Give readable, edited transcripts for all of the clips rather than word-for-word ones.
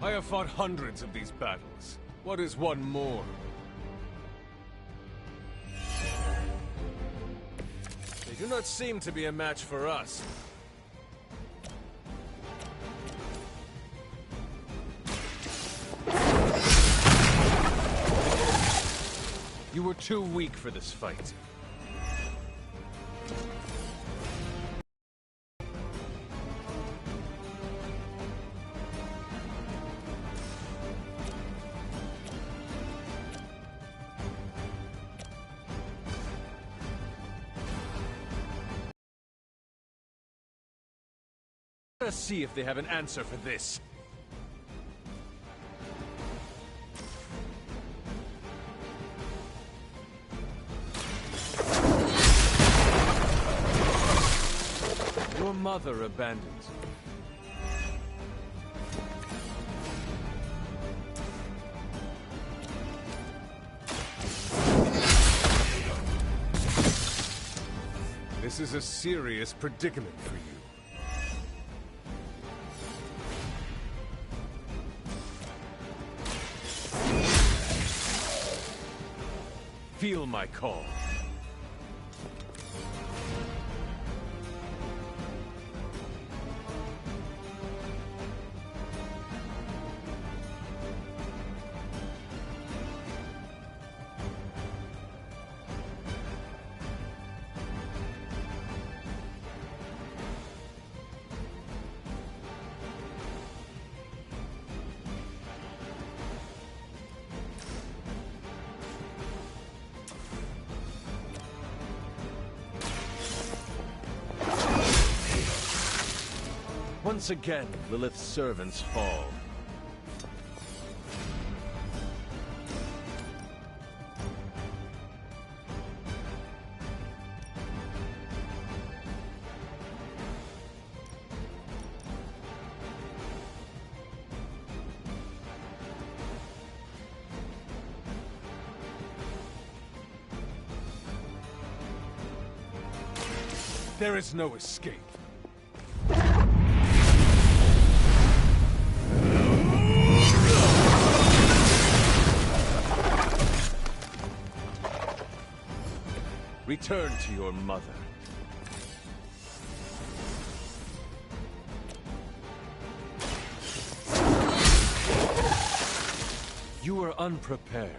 I have fought hundreds of these battles. What is one more? They do not seem to be a match for us. You were too weak for this fight. Let us see if they have an answer for this. Your mother abandoned you. This is a serious predicament for you. Feel my call. Once again, Lilith's servants fall. There is no escape. Return to your mother. You were unprepared.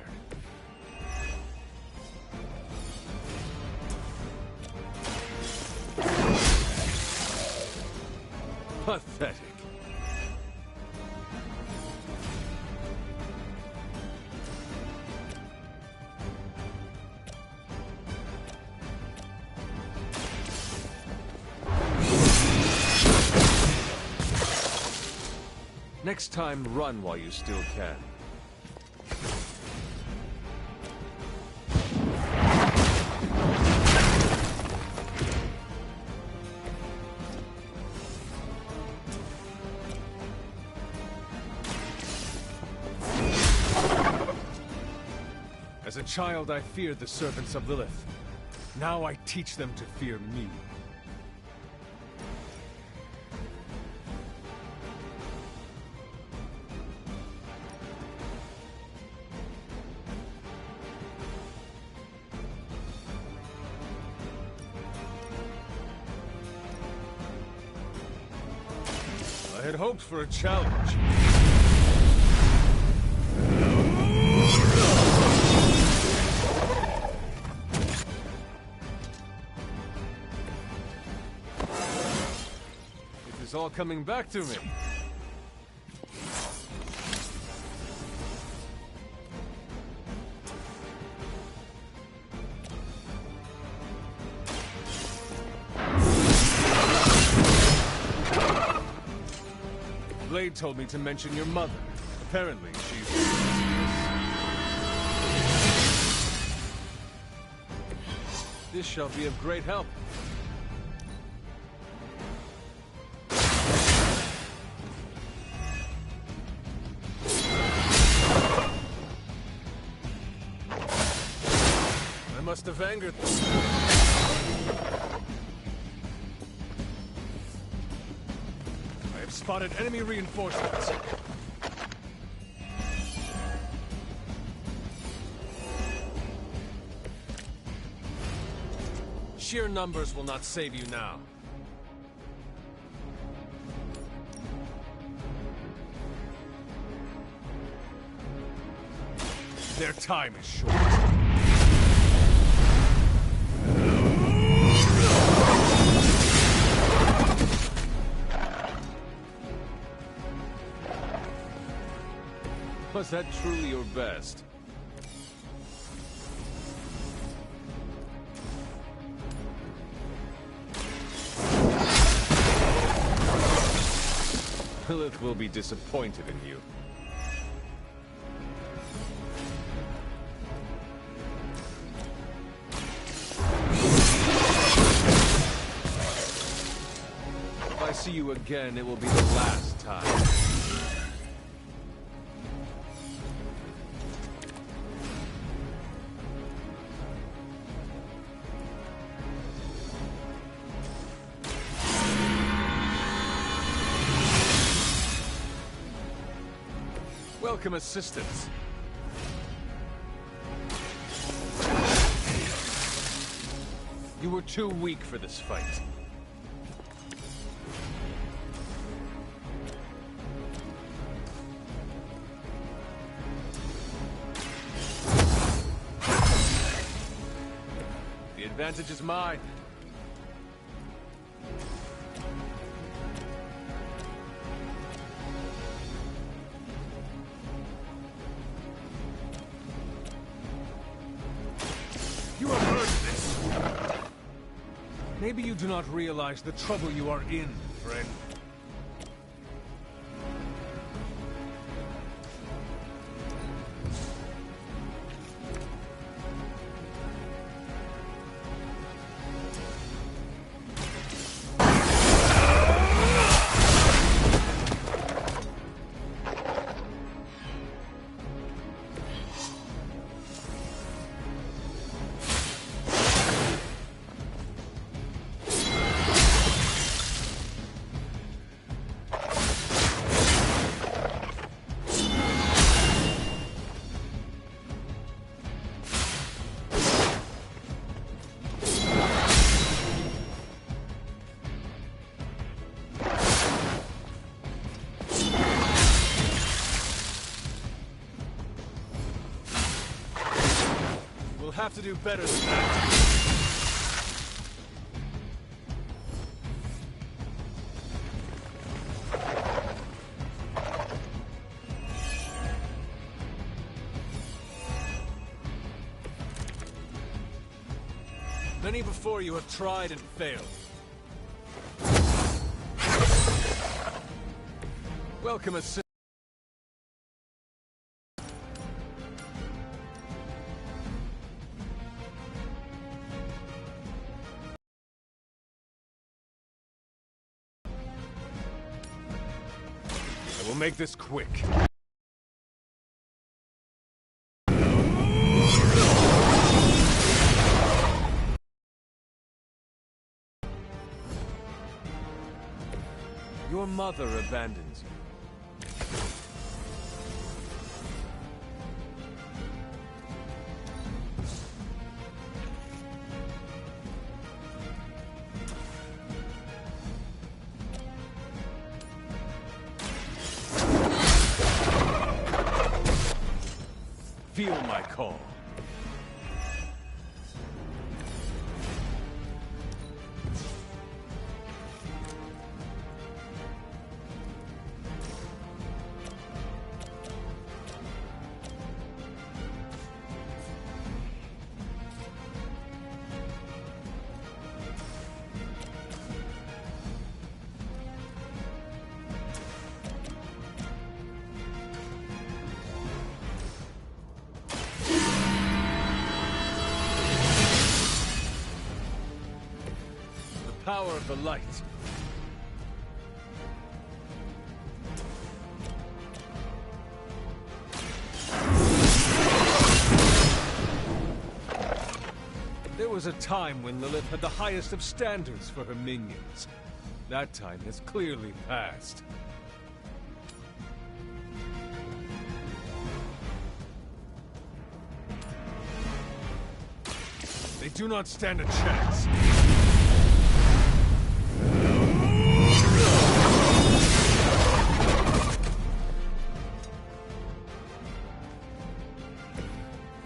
Pathetic. Next time, run while you still can. As a child, I feared the servants of Lilith. Now I teach them to fear me. I had hoped for a challenge. It is all coming back to me. Blade told me to mention your mother. Apparently, she's... This shall be of great help. I must have angered them. Spotted enemy reinforcements. Sheer numbers will not save you now. Their time is short. Was that truly your best? Lilith will be disappointed in you. If I see you again, it will be the last time. Welcome assistance. You were too weak for this fight. The advantage is mine. Maybe you do not realize the trouble you are in, friend. Have to do better than that. Many before you have tried and failed. Welcome assist. We'll make this quick. Your mother abandons you. Feel my call. Power of the light. There was a time when Lilith had the highest of standards for her minions. That time has clearly passed. They They do not stand a chance.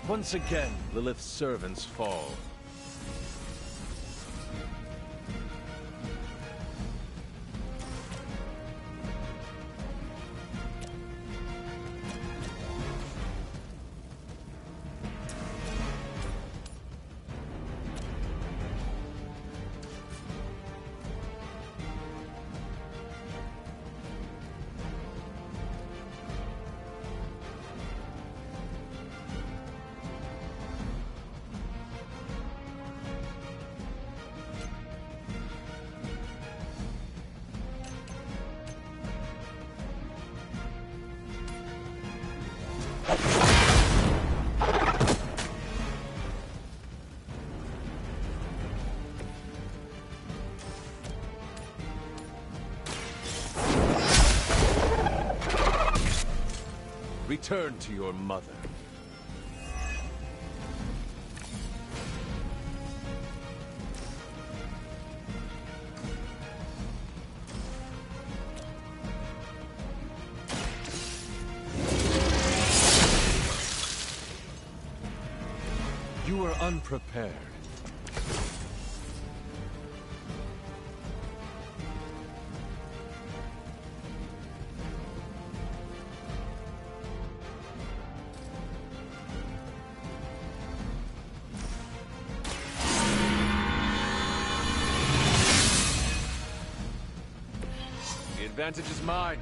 Once again, Lilith's servants fall. Return to your mother. You were unprepared. The advantage is mine.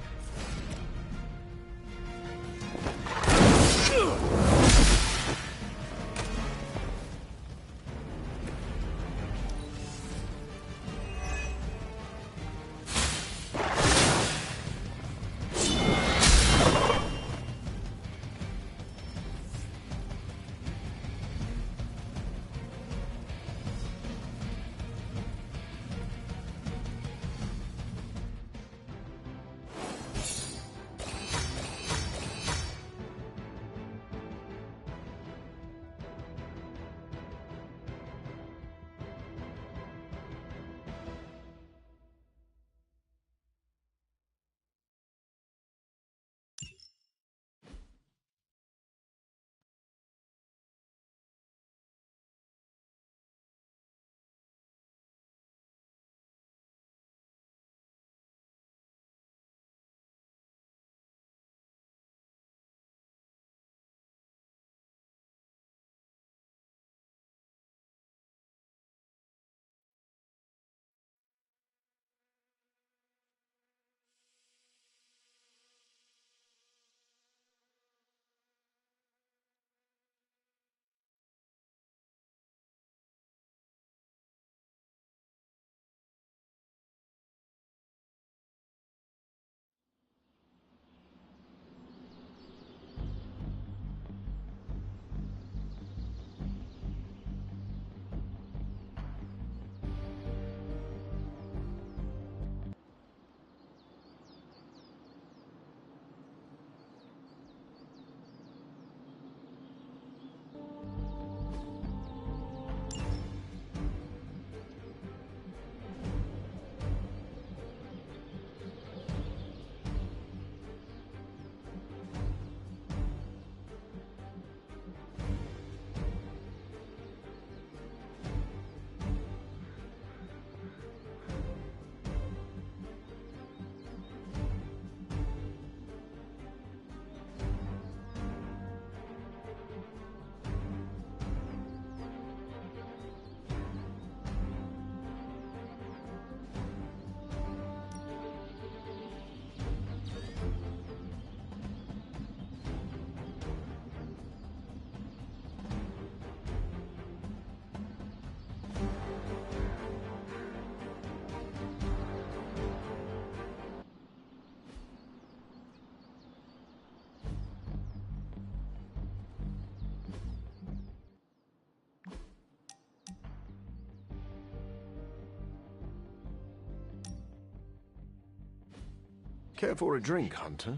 Care for a drink, Hunter?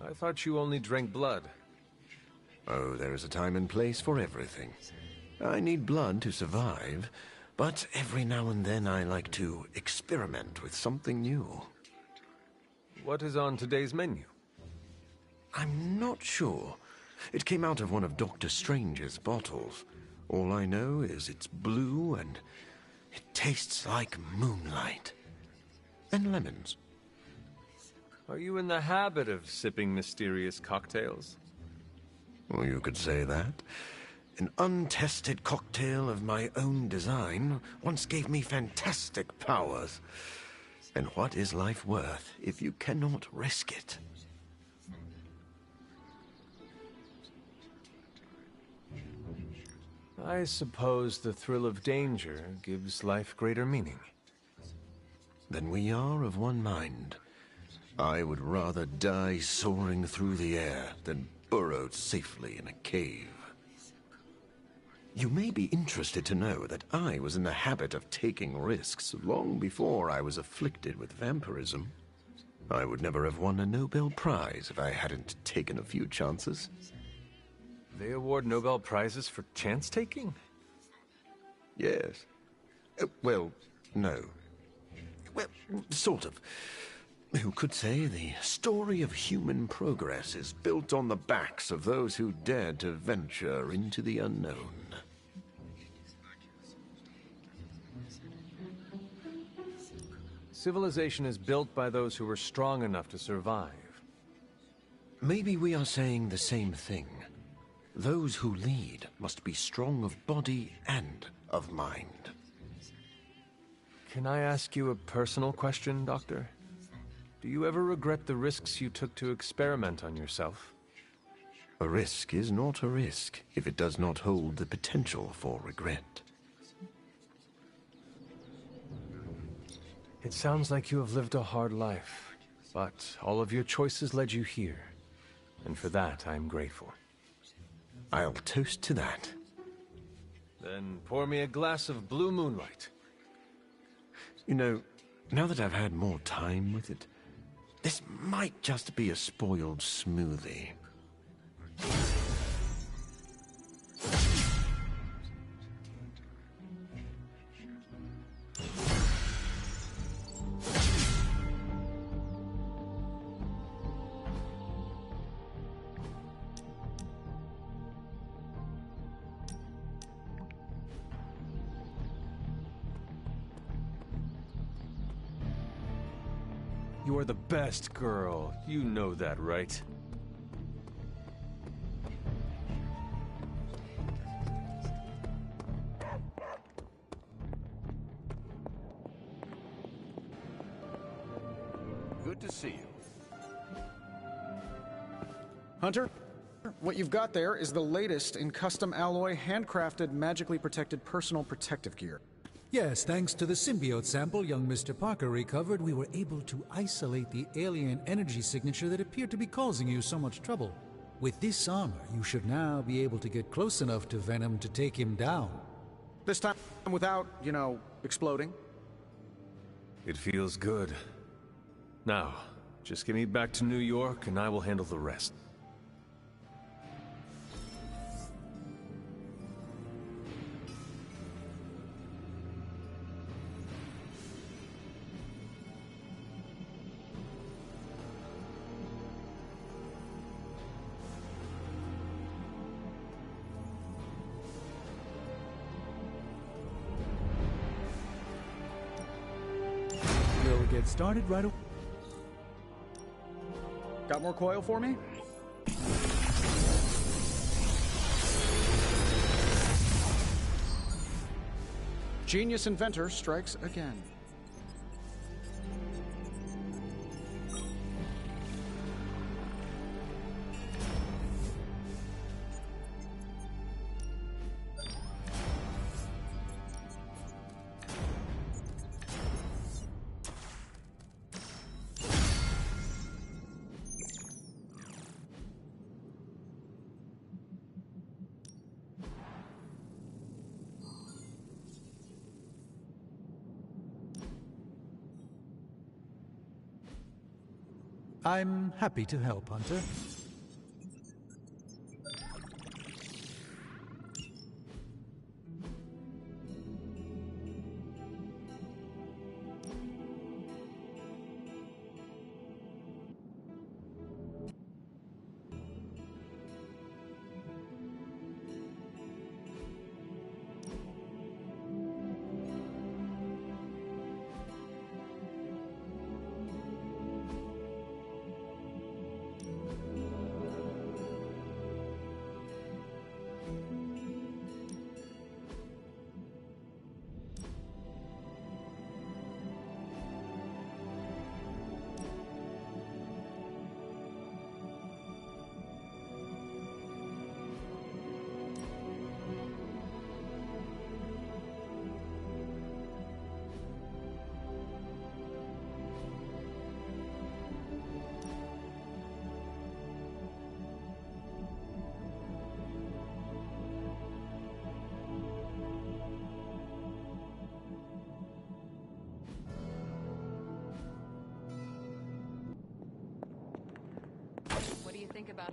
I thought you only drank blood. Oh, there is a time and place for everything. I need blood to survive, but every now and then I like to experiment with something new. What is on today's menu? I'm not sure. It came out of one of Dr. Strange's bottles. All I know is it's blue and it tastes like moonlight. And lemons. Are you in the habit of sipping mysterious cocktails? Well, you could say that. An untested cocktail of my own design once gave me fantastic powers. And what is life worth if you cannot risk it? I suppose the thrill of danger gives life greater meaning. Then we are of one mind. I would rather die soaring through the air than burrowed safely in a cave. You may be interested to know that I was in the habit of taking risks long before I was afflicted with vampirism. I would never have won a Nobel Prize if I hadn't taken a few chances. They award Nobel Prizes for chance-taking? Yes. Well, no. Well, sort of. Who could say the story of human progress is built on the backs of those who dared to venture into the unknown? Civilization is built by those who were strong enough to survive. Maybe we are saying the same thing. Those who lead must be strong of body and of mind. Can I ask you a personal question, Doctor? Do you ever regret the risks you took to experiment on yourself? A risk is not a risk if it does not hold the potential for regret. It sounds like you have lived a hard life, but all of your choices led you here. And for that, I am grateful. I'll toast to that. Then pour me a glass of blue moonlight. You know, now that I've had more time with it, this might just be a spoiled smoothie. You are the best girl. You know that, right? Good to see you. Hunter, what you've got there is the latest in custom alloy, handcrafted, magically protected personal protective gear. Yes, thanks to the symbiote sample young Mr. Parker recovered, we were able to isolate the alien energy signature that appeared to be causing you so much trouble. With this armor, you should now be able to get close enough to Venom to take him down. This time without, exploding. It feels good. Now, just get me back to New York and I will handle the rest. We'll get started right away. Got more coil for me? Genius inventor strikes again. I'm happy to help, Hunter.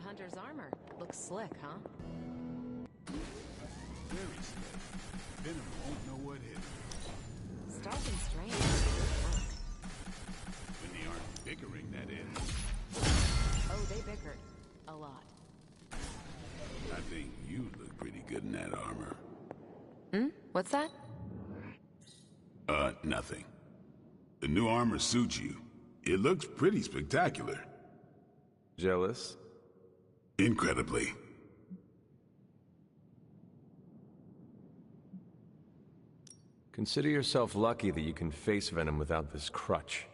Hunter's armor. Looks slick, huh? Very slick. Venom won't know what hit him. Stark and strange. When they aren't bickering, that is. Oh, they bickered. A lot. I think you look pretty good in that armor. Hmm? What's that? Nothing. The new armor suits you. It looks pretty spectacular. Jealous? Incredibly. Consider yourself lucky that you can face Venom without this crutch.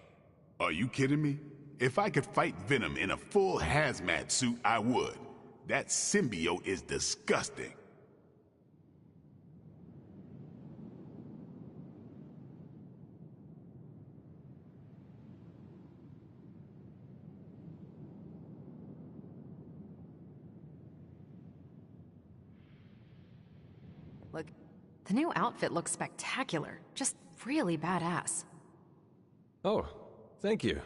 Are you kidding me? If I could fight Venom in a full hazmat suit, I would. That symbiote is disgusting. Look, the new outfit looks spectacular. Just really badass. Oh, thank you.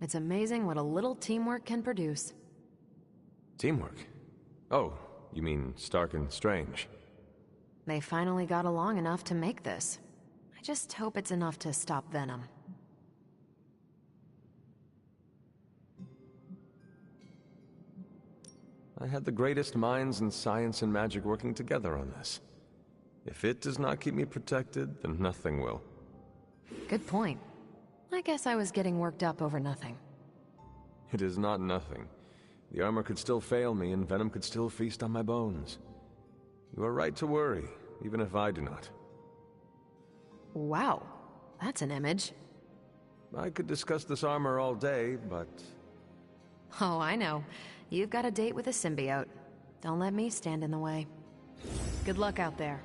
It's amazing what a little teamwork can produce. Teamwork? Oh, you mean Stark and Strange. They finally got along enough to make this. I just hope it's enough to stop Venom. I had the greatest minds in science and magic working together on this. If it does not keep me protected, then nothing will. Good point. I guess I was getting worked up over nothing. It is not nothing. The armor could still fail me, and Venom could still feast on my bones. You are right to worry, even if I do not. Wow, that's an image. I could discuss this armor all day, but... Oh, I know. You've got a date with a symbiote. Don't let me stand in the way. Good luck out there.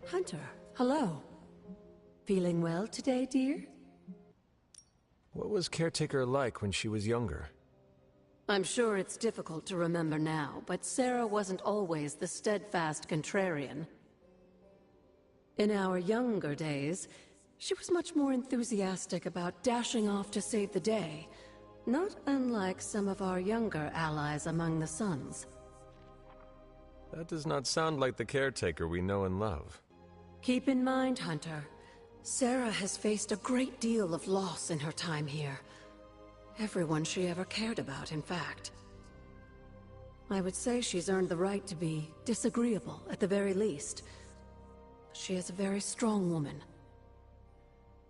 Hunter, hello. Feeling well today, dear? What was Caretaker like when she was younger? I'm sure it's difficult to remember now, but Sarah wasn't always the steadfast contrarian. In our younger days, she was much more enthusiastic about dashing off to save the day, not unlike some of our younger allies among the Suns. That does not sound like the Caretaker we know and love. Keep in mind, Hunter, Sarah has faced a great deal of loss in her time here. Everyone she ever cared about, in fact. I would say she's earned the right to be disagreeable, at the very least. She is a very strong woman.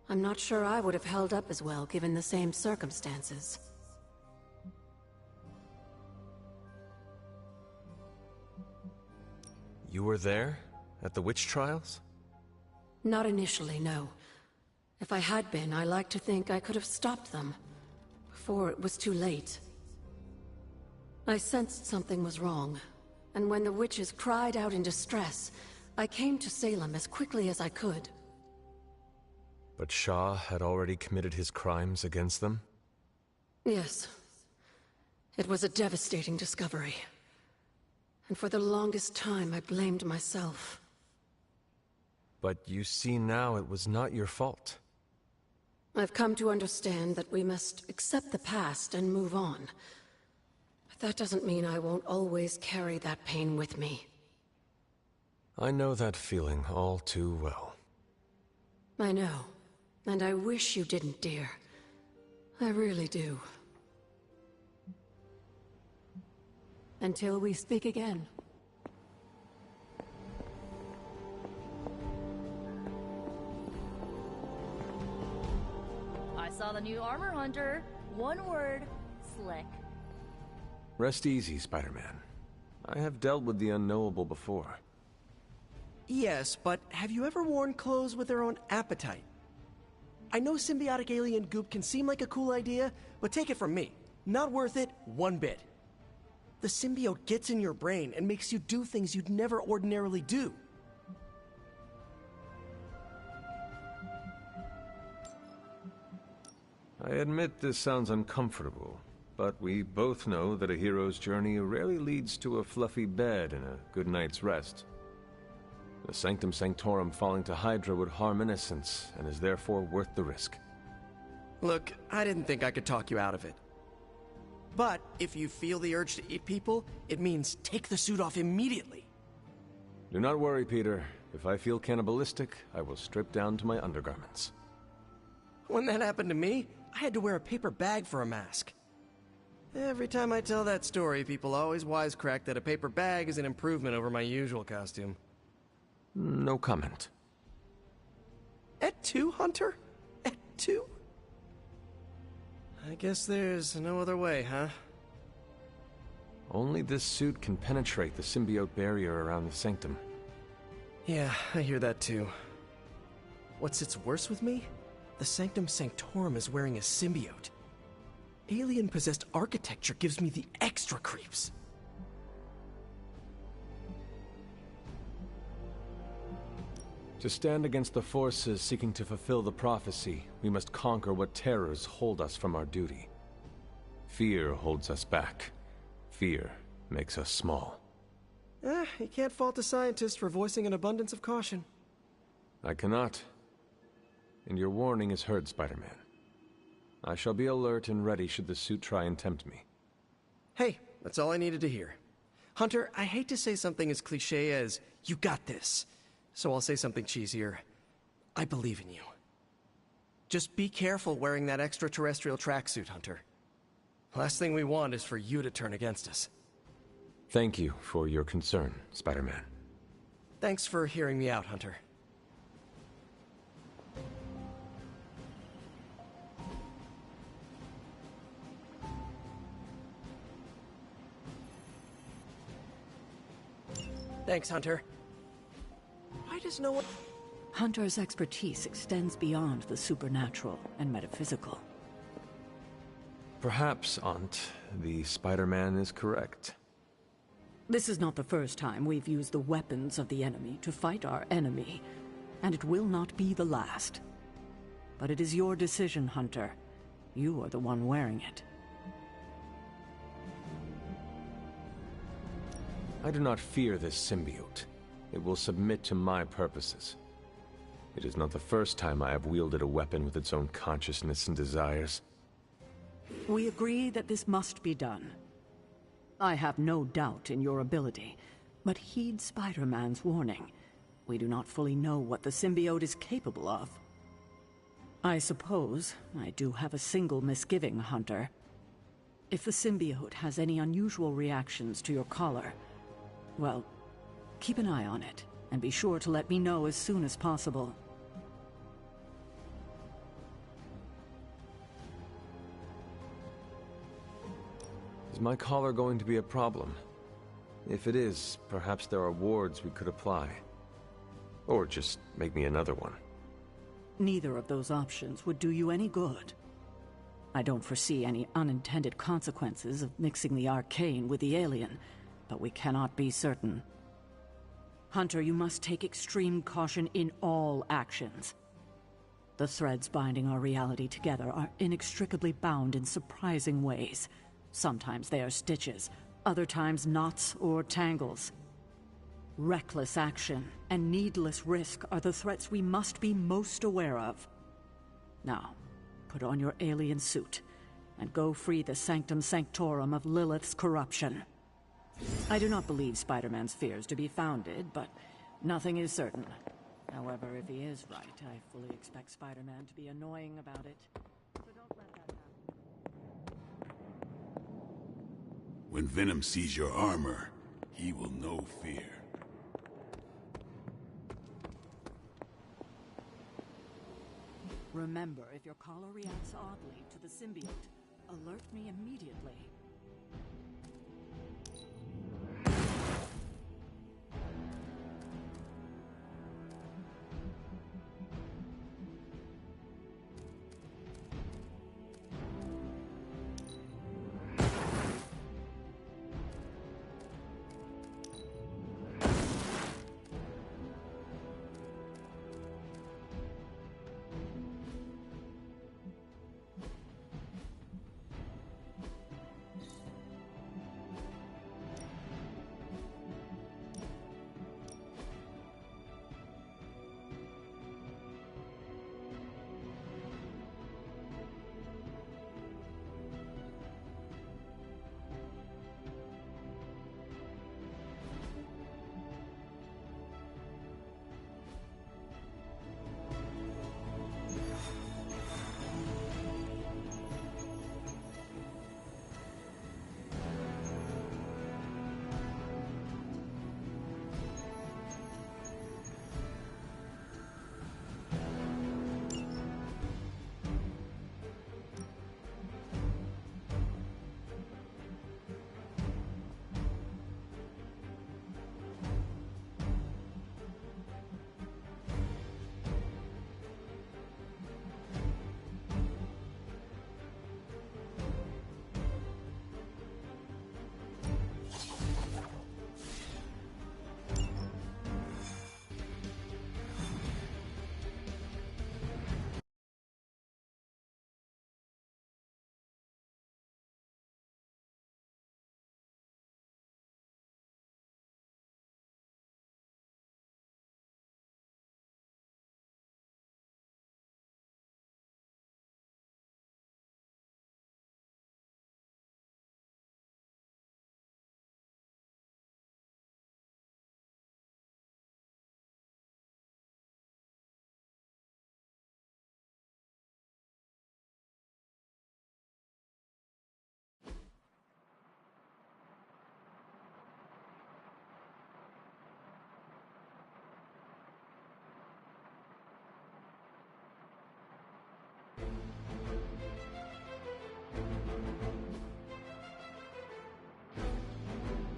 I'm not sure I would have held up as well given the same circumstances. You were there? At the witch trials? Not initially, no. If I had been, I like to think I could have stopped them before it was too late. I sensed something was wrong, and when the witches cried out in distress, I came to Salem as quickly as I could. But Shah had already committed his crimes against them? Yes. It was a devastating discovery. And for the longest time, I blamed myself. But you see now it was not your fault. I've come to understand that we must accept the past and move on. But that doesn't mean I won't always carry that pain with me. I know that feeling all too well. I know. And I wish you didn't, dear. I really do. Until we speak again. I saw the new armor, Hunter. One word, slick. Rest easy, Spider-Man. I have dealt with the unknowable before. Yes, but have you ever worn clothes with their own appetite? I know symbiotic alien goop can seem like a cool idea, but take it from me. Not worth it one bit. The symbiote gets in your brain and makes you do things you'd never ordinarily do. I admit this sounds uncomfortable, but we both know that a hero's journey rarely leads to a fluffy bed and a good night's rest. The Sanctum Sanctorum falling to Hydra would harm innocence, and is therefore worth the risk. Look, I didn't think I could talk you out of it. But if you feel the urge to eat people, it means take the suit off immediately. Do not worry, Peter. If I feel cannibalistic, I will strip down to my undergarments. When that happened to me, I had to wear a paper bag for a mask. Every time I tell that story, people always wisecrack that a paper bag is an improvement over my usual costume. No comment. Et tu, Hunter? Et tu? I guess there's no other way, huh? Only this suit can penetrate the symbiote barrier around the sanctum. Yeah, I hear that too. What sits worse with me? The Sanctum Sanctorum is wearing a symbiote. Alien-possessed architecture gives me the extra creeps. To stand against the forces seeking to fulfill the prophecy, we must conquer what terrors hold us from our duty. Fear holds us back. Fear makes us small. You can't fault a scientist for voicing an abundance of caution. I cannot. And your warning is heard, Spider-Man. I shall be alert and ready should the suit try and tempt me. Hey, that's all I needed to hear. Hunter, I hate to say something as cliché as, you got this. So I'll say something cheesier. I believe in you. Just be careful wearing that extraterrestrial tracksuit, Hunter. Last thing we want is for you to turn against us. Thank you for your concern, Spider-Man. Thanks for hearing me out, Hunter. Thanks, Hunter. Why does no one... Hunter's expertise extends beyond the supernatural and metaphysical. Perhaps, Aunt, the Spider-Man is correct. This is not the first time we've used the weapons of the enemy to fight our enemy, and it will not be the last. But it is your decision, Hunter. You are the one wearing it. I do not fear this symbiote. It will submit to my purposes. It is not the first time I have wielded a weapon with its own consciousness and desires. We agree that this must be done. I have no doubt in your ability, but heed Spider-Man's warning. We do not fully know what the symbiote is capable of. I suppose I do have a single misgiving, Hunter. If the symbiote has any unusual reactions to your collar, well, keep an eye on it, and be sure to let me know as soon as possible. Is my collar going to be a problem? If it is, perhaps there are wards we could apply. Or just make me another one. Neither of those options would do you any good. I don't foresee any unintended consequences of mixing the arcane with the alien, but we cannot be certain. Hunter, you must take extreme caution in all actions. The threads binding our reality together are inextricably bound in surprising ways. Sometimes they are stitches, other times knots or tangles. Reckless action and needless risk are the threats we must be most aware of. Now, put on your alien suit and go free the Sanctum Sanctorum of Lilith's corruption. I do not believe Spider-Man's fears to be founded, but nothing is certain. However, if he is right, I fully expect Spider-Man to be annoying about it. So don't let that happen. When Venom sees your armor, he will know fear. Remember, if your collar reacts oddly to the symbiote, alert me immediately.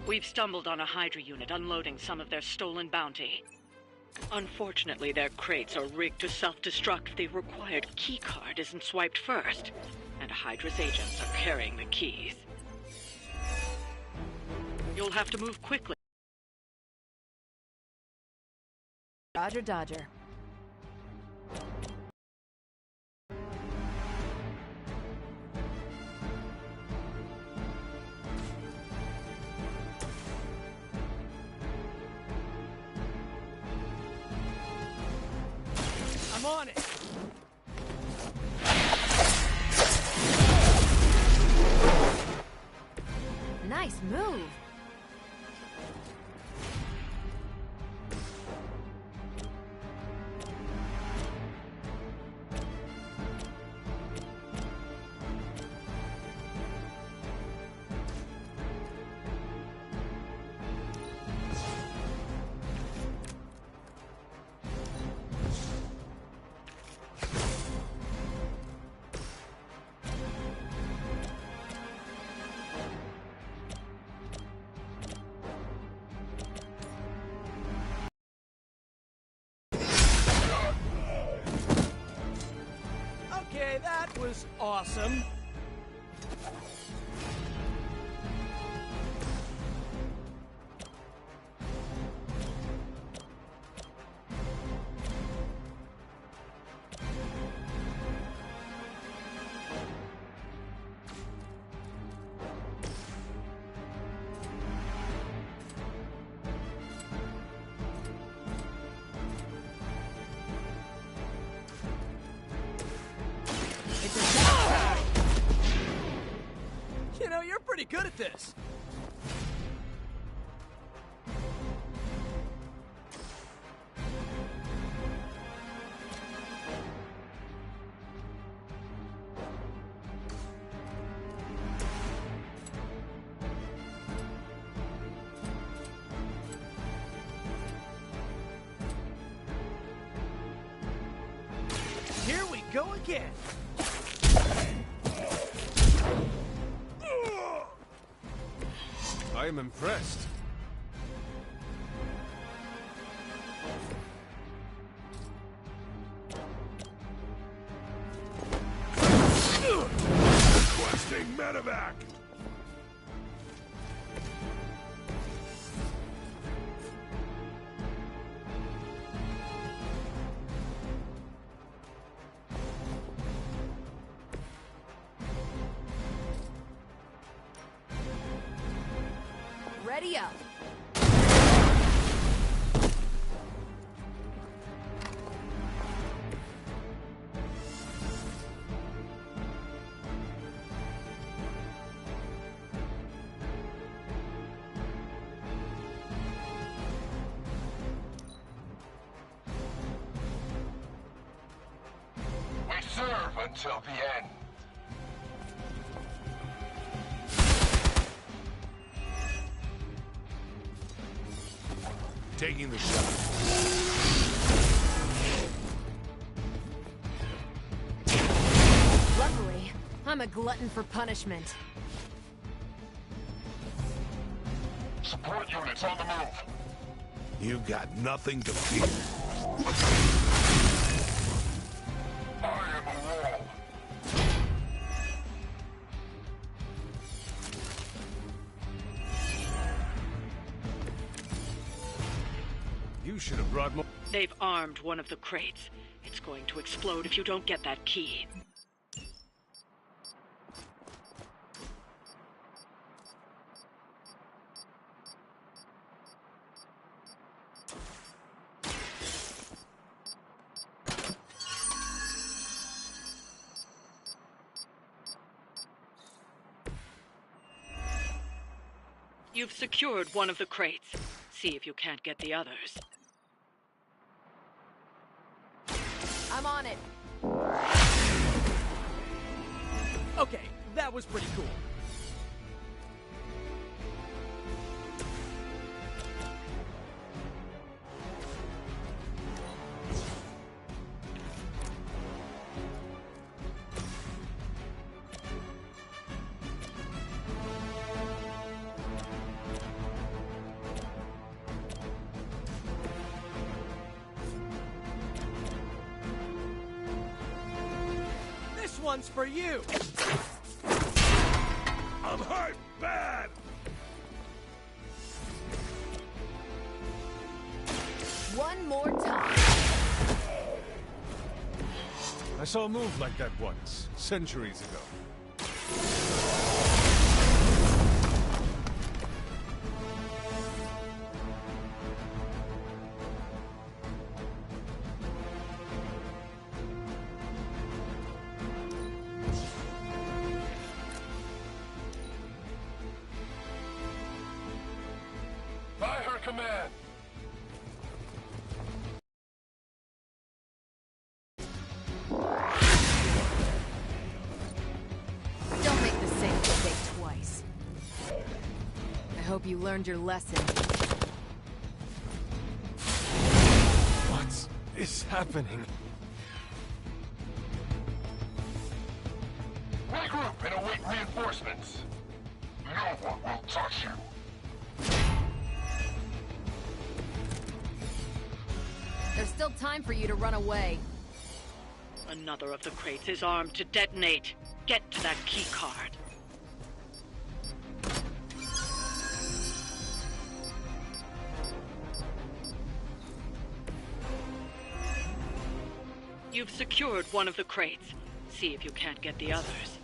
We've stumbled on a Hydra unit unloading some of their stolen bounty. Unfortunately, their crates are rigged to self-destruct if the required keycard isn't swiped first, and Hydra's agents are carrying the keys. You'll have to move quickly. Roger, Dodger. I'm on it! Nice move. Okay, that was awesome. You know, you're pretty good at this. Here we go again. I am impressed. Requesting medevac! Ready up. We serve until the end. Taking the shot. Luckily, I'm a glutton for punishment. Support units on the move. You got nothing to fear. I am a wall. You should have brought more. They've armed one of the crates. It's going to explode if you don't get that key. You've secured one of the crates. See if you can't get the others. I'm on it. Okay, that was pretty cool. one's for you! I'm hurt bad! One more time. I saw a move like that once, centuries ago. By her command! Don't make the same mistake twice. I hope you learned your lesson. What is happening? Regroup and await reinforcements. No one will touch you. There's still time for you to run away. Another of the crates is armed to detonate. Get to that key card. You've secured one of the crates. See if you can't get the others.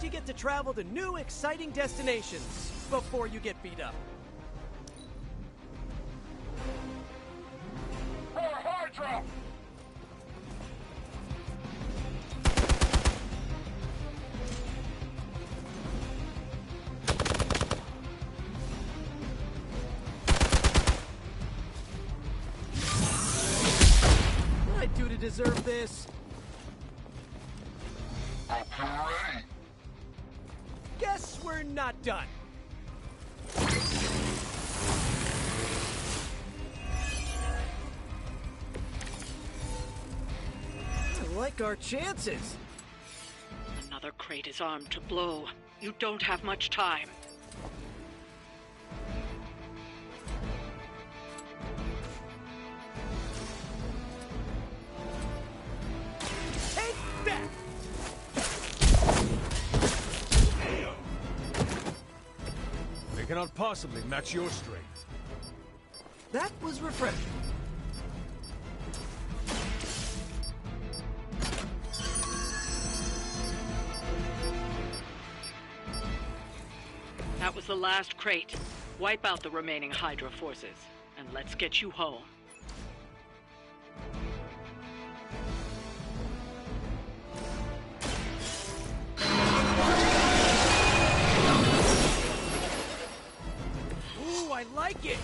You get to travel to new, exciting destinations before you get beat up. For Hydra! What did I do to deserve this? Hope you're ready. Guess we're not done. I like our chances. Another crate is armed to blow. You don't have much time. Take that! They cannot possibly match your strength. That was refreshing. That was the last crate. Wipe out the remaining Hydra forces, and let's get you home. Ooh, I like it!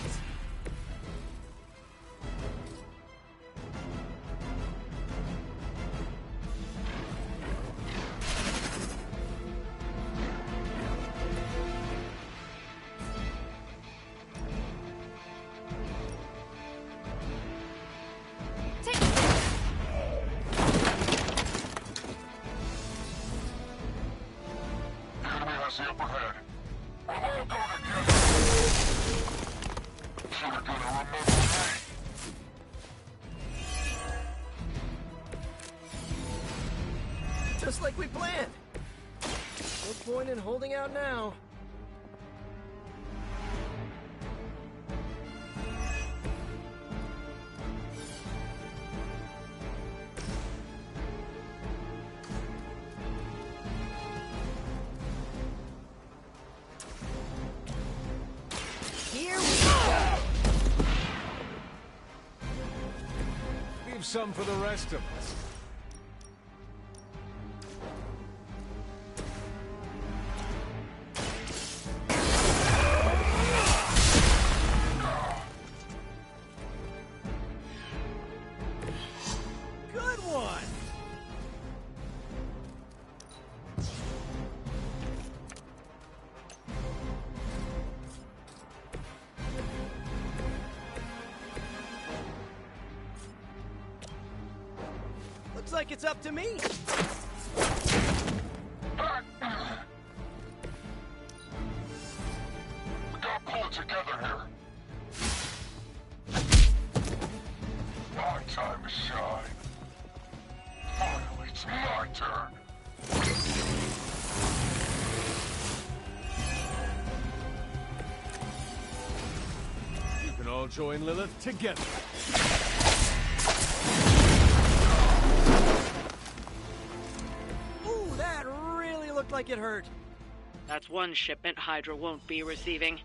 The enemy has the upper hand. I'm all gonna get you. You're gonna remember me. Just like we planned. No point in holding out now. Here we go. Leave some for the rest of us. like it's up to me. We gotta pull it together here. My time to shine. Finally, it's my turn. You can all join Lilith together. Ooh, that really looked like it hurt. That's one shipment Hydra won't be receiving.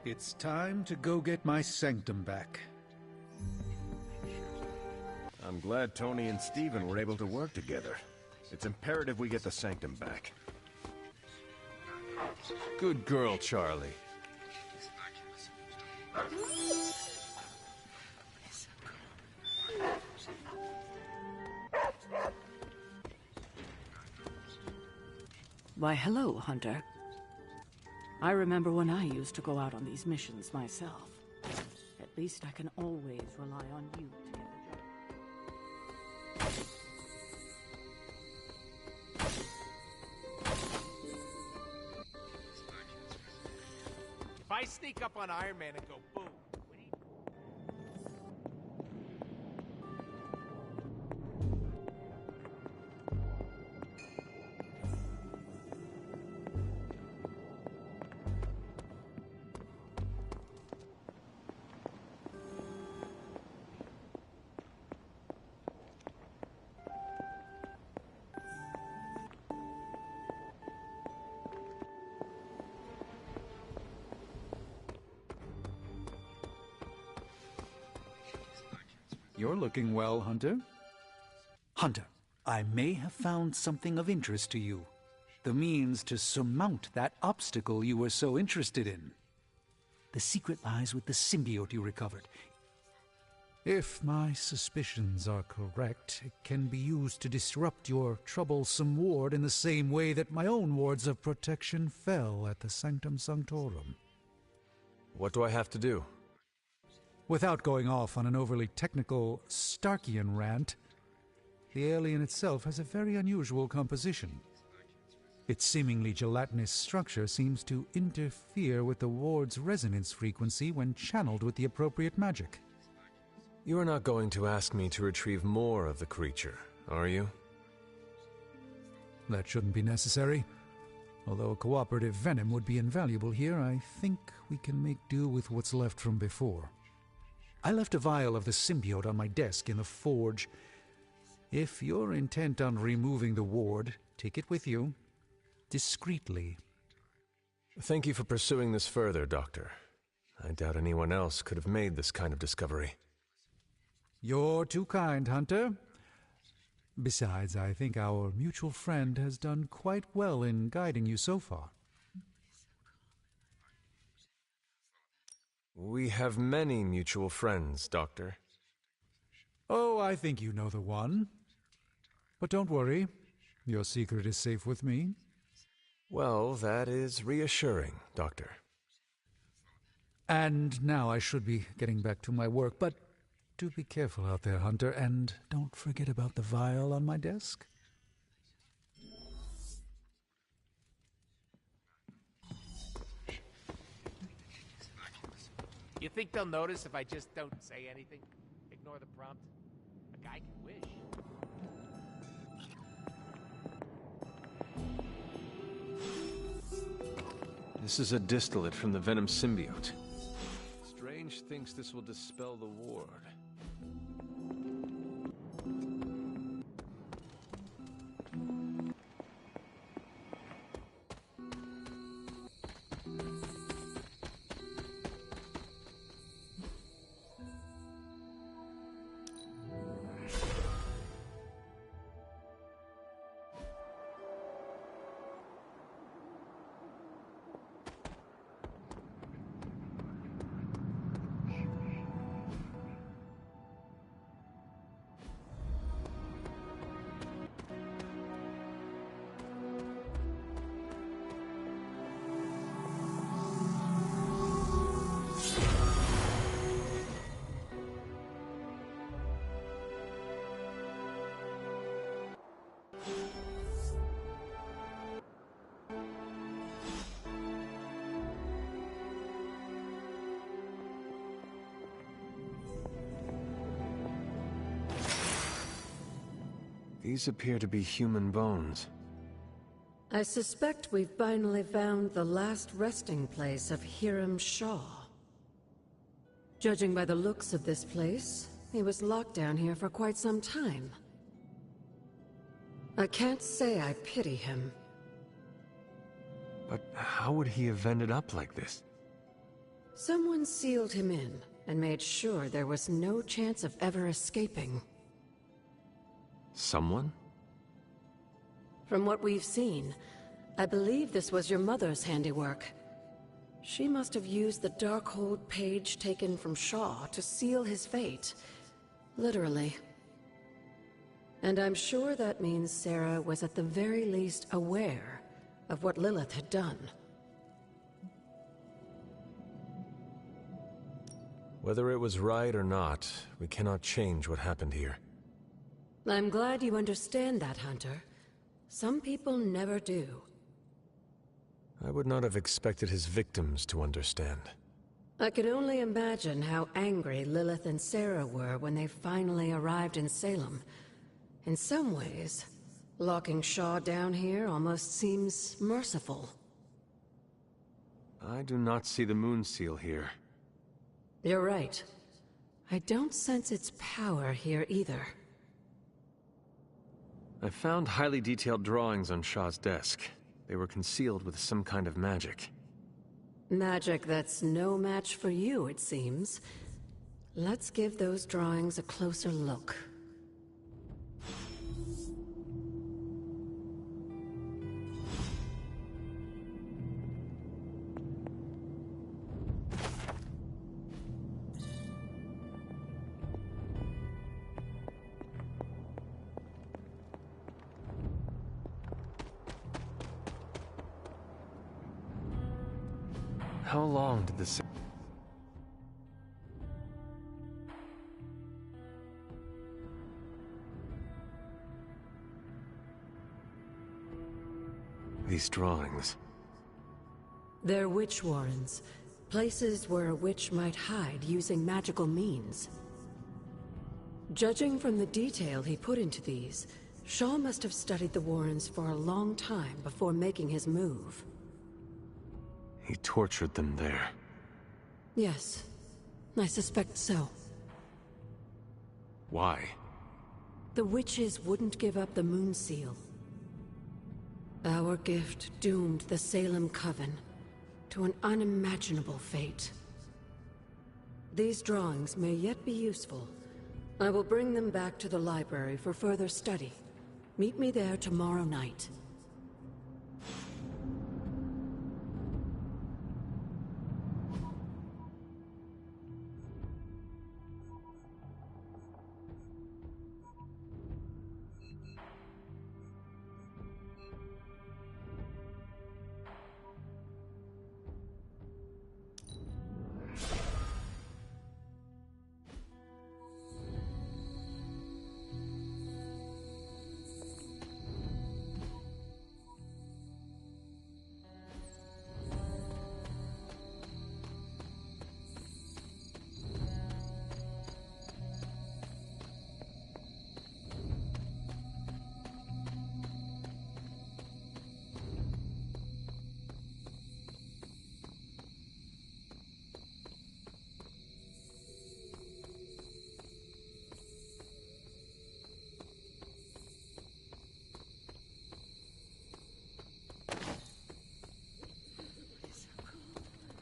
It's time to go get my sanctum back. I'm glad Tony and Steven were able to work together. It's imperative we get the sanctum back. Good girl, Charlie. Why, hello, Hunter. I remember when I used to go out on these missions myself. At least I can always rely on you to get the job. If I sneak up on Iron Man and go boom, You're looking well, Hunter. Hunter, I may have found something of interest to you. The means to surmount that obstacle you were so interested in. The secret lies with the symbiote you recovered. If my suspicions are correct, it can be used to disrupt your troublesome ward in the same way that my own wards of protection fell at the Sanctum Sanctorum. What do I have to do? Without going off on an overly technical Starkian rant, the alien itself has a very unusual composition. Its seemingly gelatinous structure seems to interfere with the ward's resonance frequency when channeled with the appropriate magic. You are not going to ask me to retrieve more of the creature, are you? That shouldn't be necessary. Although a cooperative venom would be invaluable here, I think we can make do with what's left from before. I left a vial of the symbiote on my desk in the forge. If you're intent on removing the ward, take it with you. Discreetly. Thank you for pursuing this further, Doctor. I doubt anyone else could have made this kind of discovery. You're too kind, Hunter. Besides, I think our mutual friend has done quite well in guiding you so far. We have many mutual friends, Doctor. Oh, I think you know the one. But don't worry, your secret is safe with me. Well, that is reassuring, Doctor. And now I should be getting back to my work, but do be careful out there, Hunter, and don't forget about the vial on my desk. You think they'll notice if I just don't say anything? Ignore the prompt? A guy can wish. This is a distillate from the Venom symbiote. Strange thinks this will dispel the ward. These appear to be human bones. I suspect we've finally found the last resting place of Hiram Shaw. Judging by the looks of this place, he was locked down here for quite some time. I can't say I pity him. But how would he have ended up like this? Someone sealed him in and made sure there was no chance of ever escaping. Someone? From what we've seen, I believe this was your mother's handiwork. She must have used the Darkhold page taken from Shaw to seal his fate. Literally. And I'm sure that means Sarah was at the very least aware of what Lilith had done. Whether it was right or not, we cannot change what happened here. I'm glad you understand that, Hunter. Some people never do. I would not have expected his victims to understand. I can only imagine how angry Lilith and Sarah were when they finally arrived in Salem. In some ways, locking Shaw down here almost seems merciful. I do not see the moon seal here. You're right. I don't sense its power here either. I found highly detailed drawings on Shaw's desk. They were concealed with some kind of magic. Magic that's no match for you, it seems. Let's give those drawings a closer look. How long did this... These drawings... They're witch warrens, places where a witch might hide using magical means. Judging from the detail he put into these, Shaw must have studied the warrens for a long time before making his move. He tortured them there. Yes, I suspect so. Why? The witches wouldn't give up the moon seal. Our gift doomed the Salem Coven to an unimaginable fate. These drawings may yet be useful. I will bring them back to the library for further study. Meet me there tomorrow night.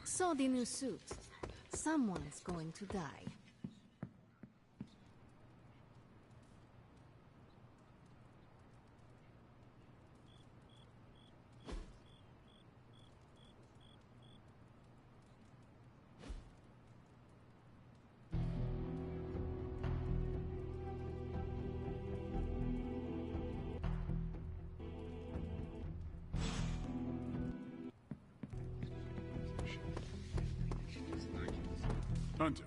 So the new suit. Someone's going to die. Hunter.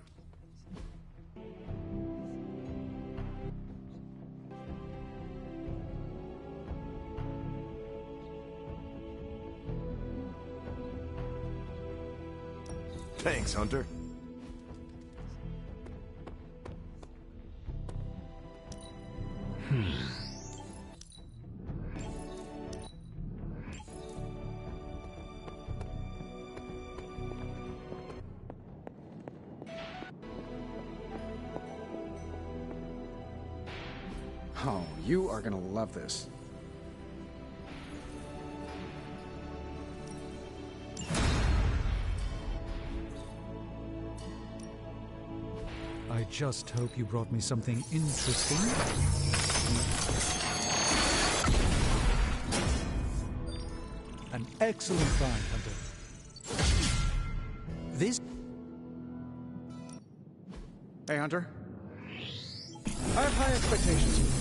Thanks, Hunter. Oh, you are gonna love this. I just hope you brought me something interesting. An excellent find, Hunter. This... Hey, Hunter. I have high expectations for this.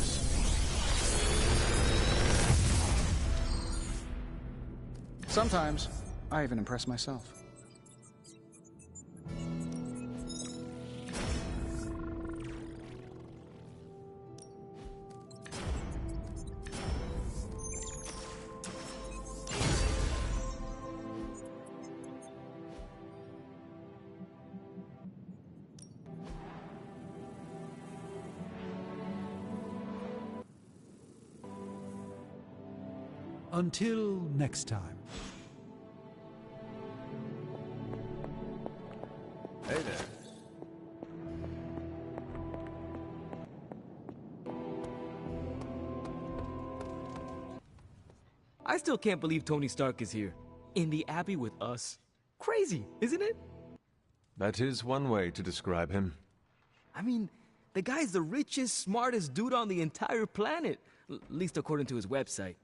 Sometimes, I even impress myself. Until next time. Hey there. I still can't believe Tony Stark is here. In the Abbey with us. Crazy, isn't it? That is one way to describe him. I mean, the guy's the richest, smartest dude on the entire planet. At least according to his website.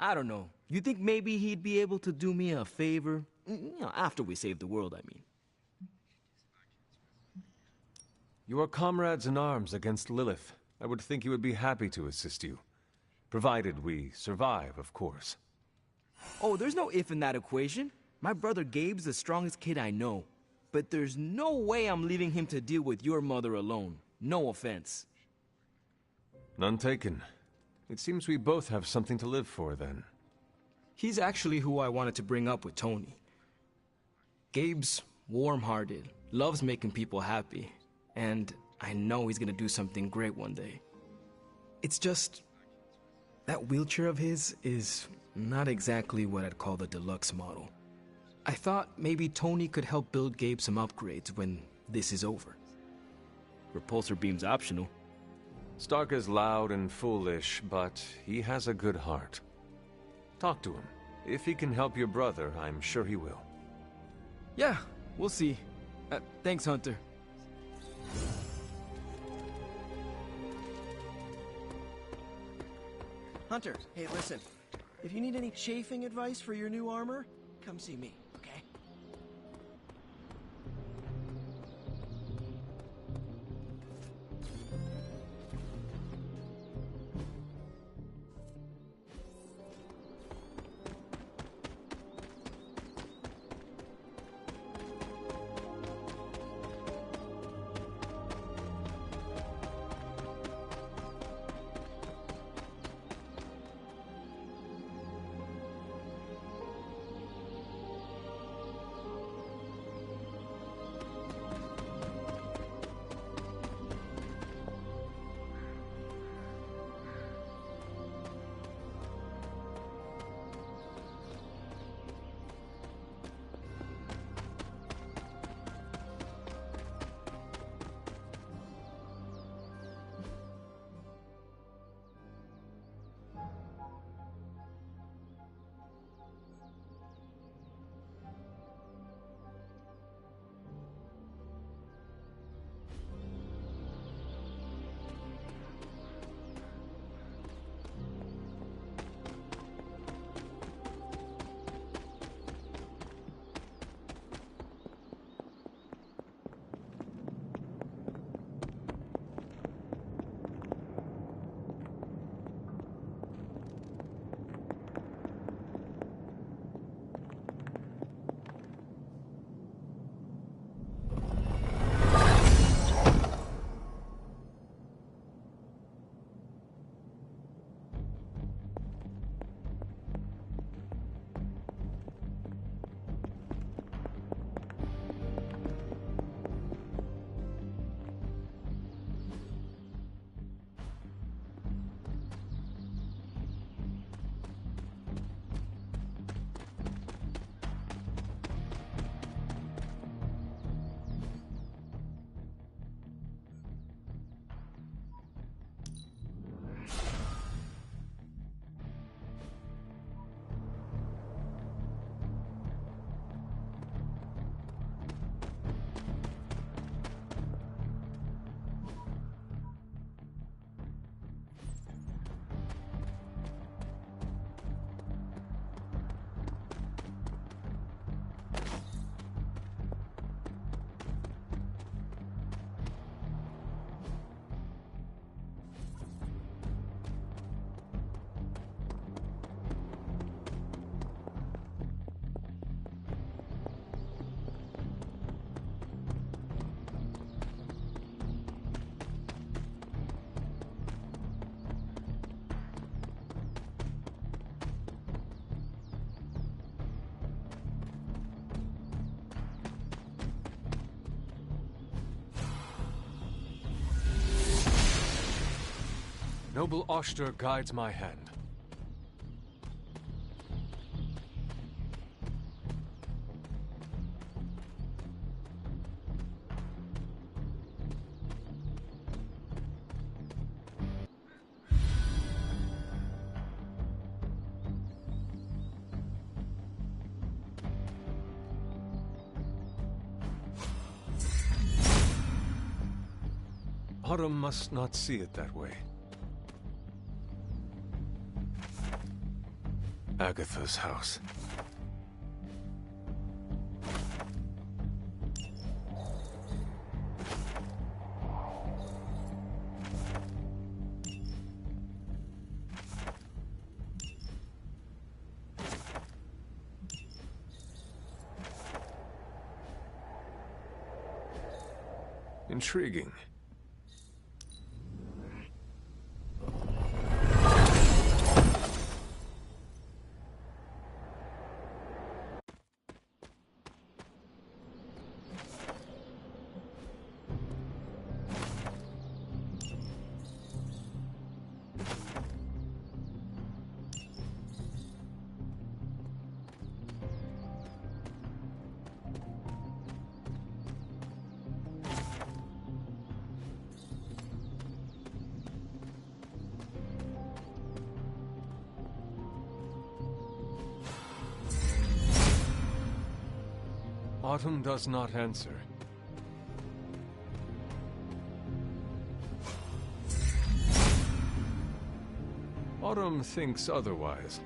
I don't know. You think maybe he'd be able to do me a favor? You know, after we save the world, I mean. You are comrades in arms against Lilith. I would think he would be happy to assist you. Provided we survive, of course. Oh, there's no if in that equation. My brother Gabe's the strongest kid I know. But there's no way I'm leaving him to deal with your mother alone. No offense. None taken. It seems we both have something to live for, then. He's actually who I wanted to bring up with Tony. Gabe's warm-hearted, loves making people happy, and I know he's gonna do something great one day. It's just... that wheelchair of his is not exactly what I'd call the deluxe model. I thought maybe Tony could help build Gabe some upgrades when this is over. Repulsor beam's optional. Stark is loud and foolish, but he has a good heart. Talk to him. If he can help your brother, I'm sure he will. Yeah, we'll see. Thanks, Hunter. Hunter, hey, listen. If you need any chafing advice for your new armor, come see me, okay? Noble Oster guides my hand. Autumn must not see it that way. Agatha's house. Intriguing. Autumn does not answer. Autumn thinks otherwise.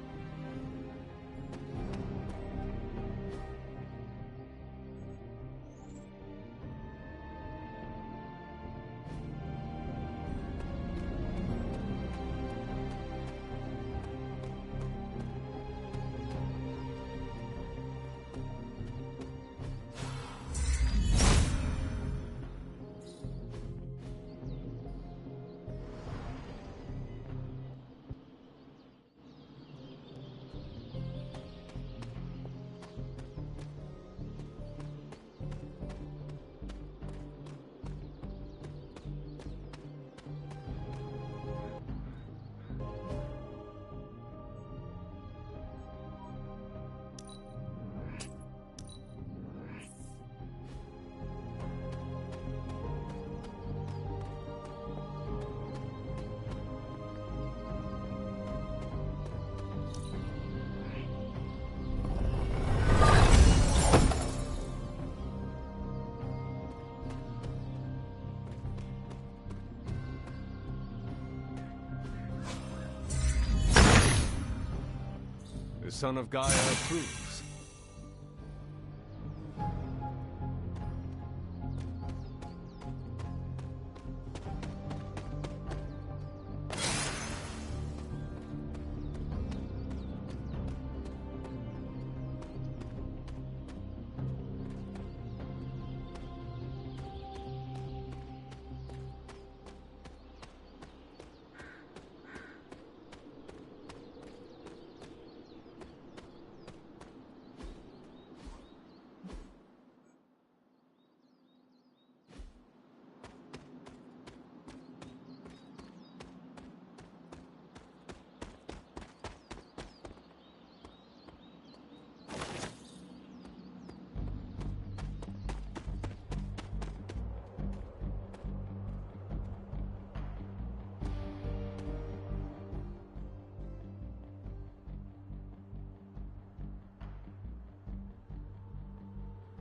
The son of Gaia approves.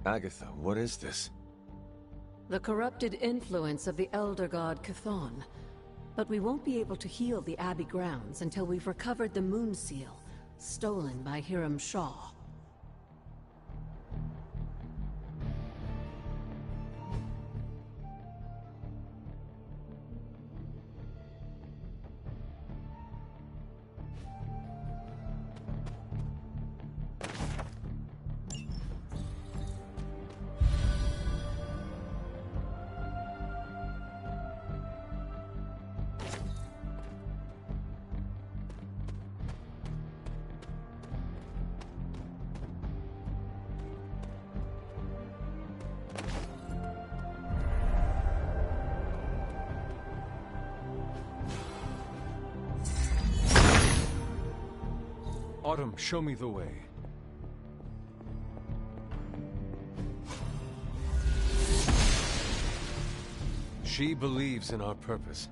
Agatha, what is this? The corrupted influence of the Elder God Chthon. But we won't be able to heal the Abbey grounds until we've recovered the Moon Seal, stolen by Hiram Shaw. Autumn, show me the way. She believes in our purpose.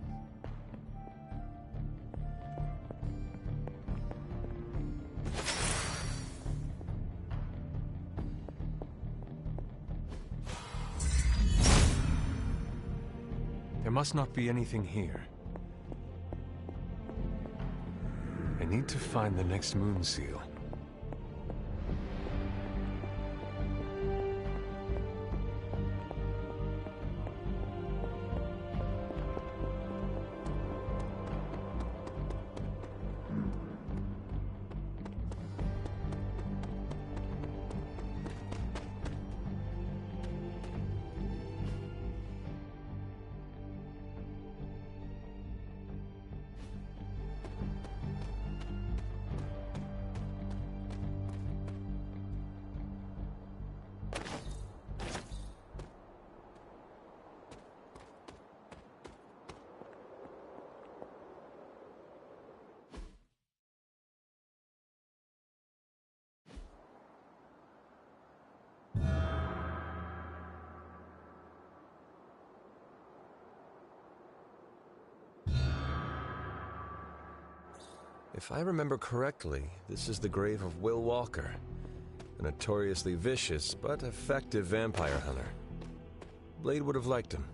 There must not be anything here. I need to find the next Moon Seal. If I remember correctly, this is the grave of Will Walker, a notoriously vicious but effective vampire hunter. Blade would have liked him.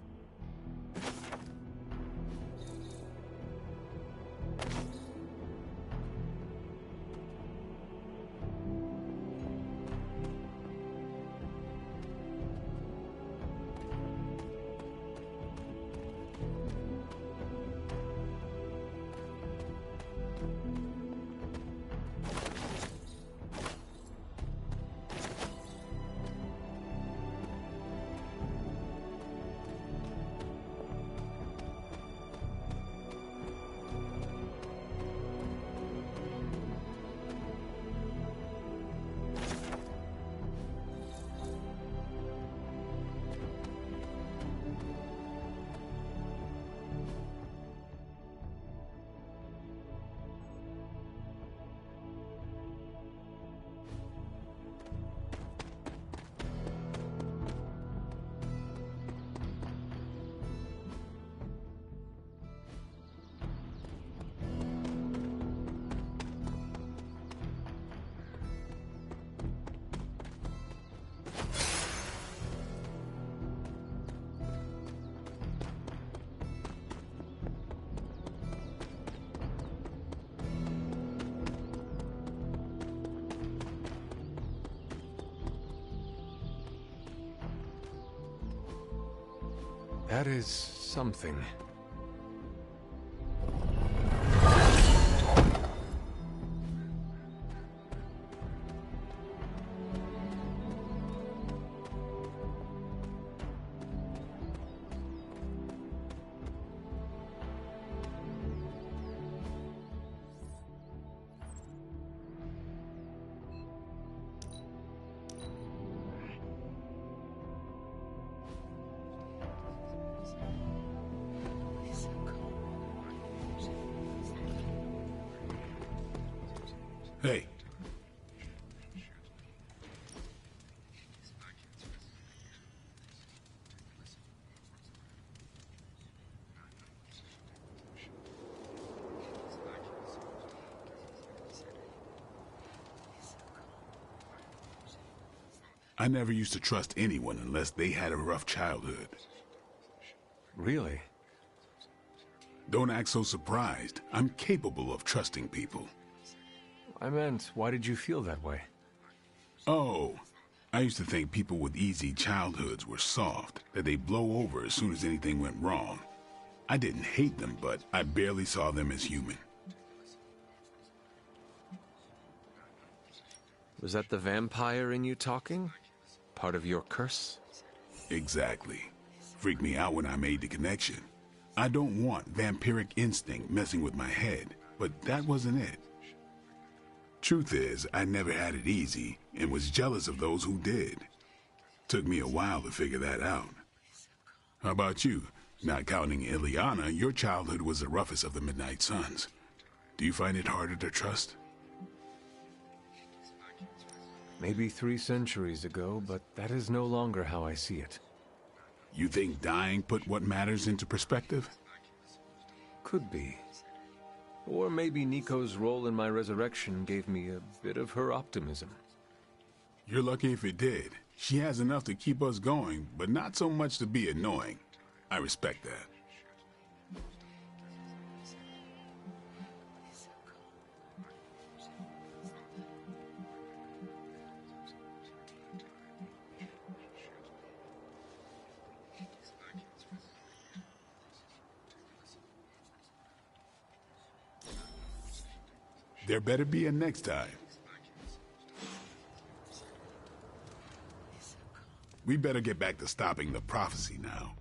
That is something. Hey. I never used to trust anyone unless they had a rough childhood. Really? Don't act so surprised. I'm capable of trusting people. I meant, why did you feel that way? Oh, I used to think people with easy childhoods were soft, that they blow over as soon as anything went wrong. I didn't hate them, but I barely saw them as human. Was that the vampire in you talking? Part of your curse? Exactly. Freaked me out when I made the connection. I don't want vampiric instinct messing with my head, but that wasn't it. Truth is, I never had it easy and was jealous of those who did. Took me a while to figure that out. How about you? Not counting Ileana, your childhood was the roughest of the Midnight Suns. Do you find it harder to trust? Maybe 3 centuries ago, but that is no longer how I see it. You think dying put what matters into perspective? Could be. Or maybe Nico's role in my resurrection gave me a bit of her optimism. You're lucky if it did. She has enough to keep us going, but not so much to be annoying. I respect that. There better be a next time. We better get back to stopping the prophecy now.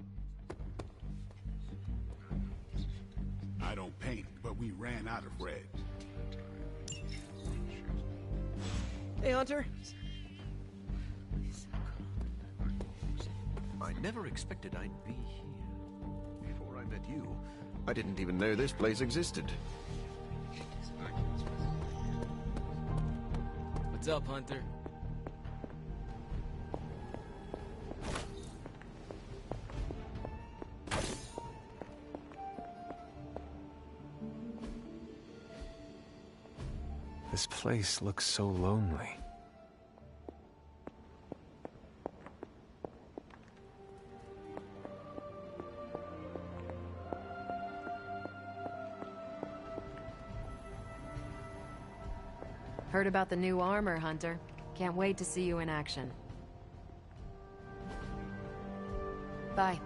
I don't paint, but we ran out of red. Hey, Hunter. I never expected I'd be here. Before I met you, I didn't even know this place existed. What's up, Hunter? This place looks so lonely. Heard about the new armor, Hunter. Can't wait to see you in action. Bye.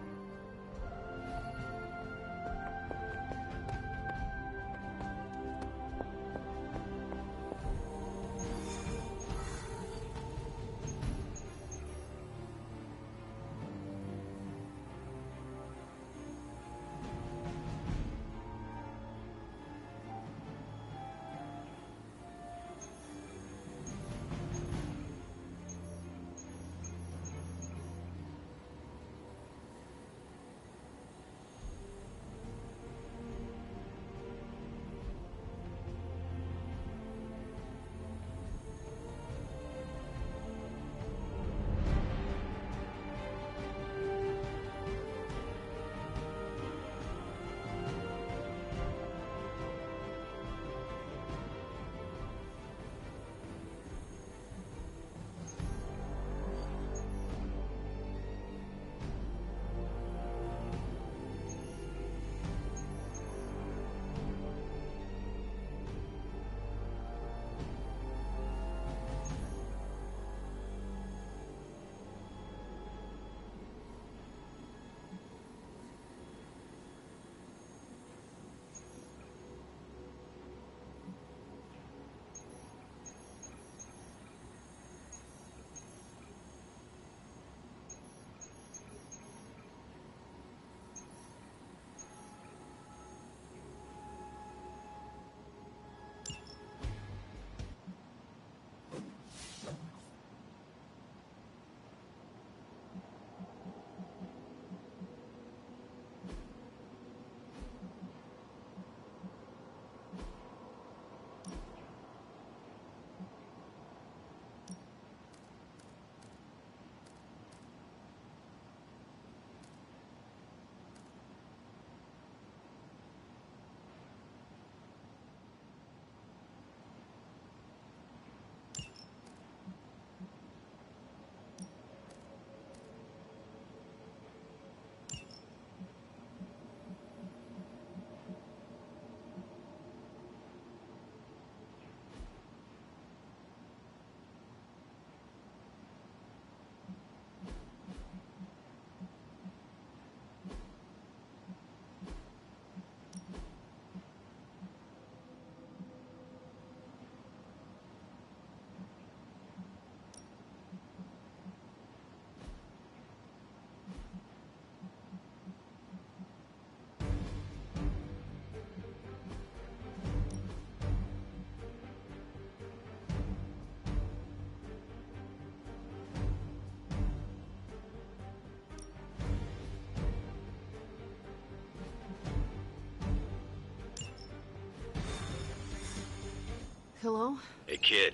Hello? Hey kid,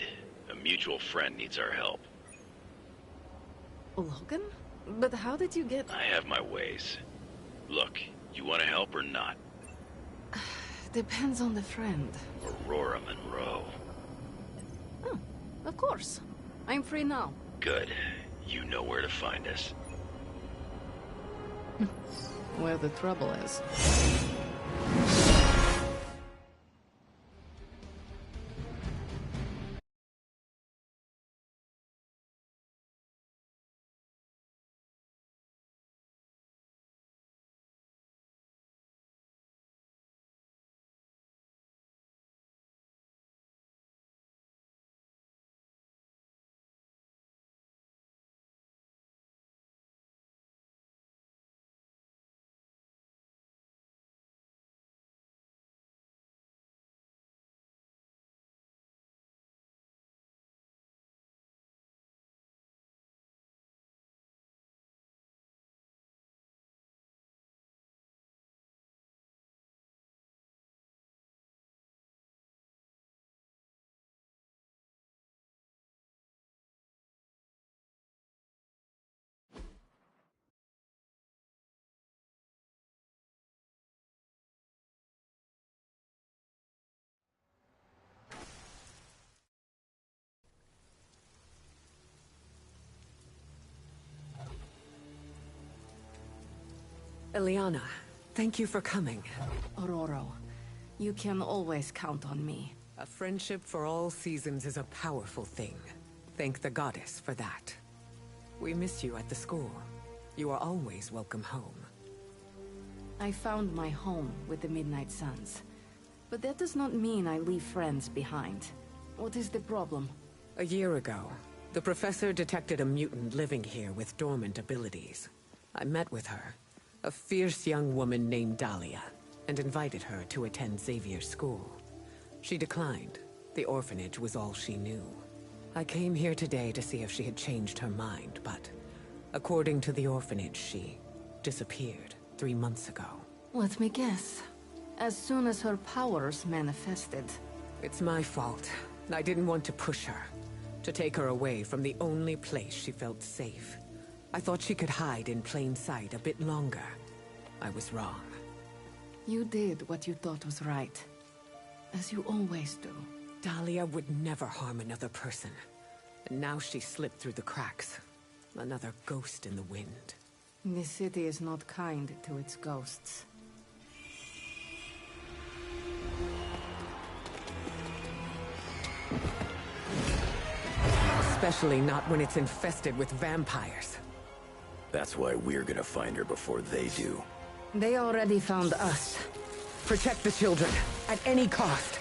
a mutual friend needs our help. Logan? But how did you get... I have my ways. Look, you want to help or not? Depends on the friend. Aurora Monroe. Oh, of course. I'm free now. Good. You know where to find us. Where the trouble is. Eliana, thank you for coming. Aurora, you can always count on me. A friendship for all seasons is a powerful thing. Thank the goddess for that. We miss you at the school. You are always welcome home. I found my home with the Midnight Suns. But that does not mean I leave friends behind. What is the problem? A year ago, the professor detected a mutant living here with dormant abilities. I met with her, a fierce young woman named Dahlia, and invited her to attend Xavier's school. She declined. The orphanage was all she knew. I came here today to see if she had changed her mind, but according to the orphanage, she disappeared 3 months ago. Let me guess. As soon as her powers manifested. It's my fault. I didn't want to push her, to take her away from the only place she felt safe. I thought she could hide in plain sight a bit longer. I was wrong. You did what you thought was right. As you always do. Dahlia would never harm another person. And now she slipped through the cracks. Another ghost in the wind. This city is not kind to its ghosts. Especially not when it's infested with vampires. That's why we're gonna find her before they do. They already found us. Protect the children, at any cost.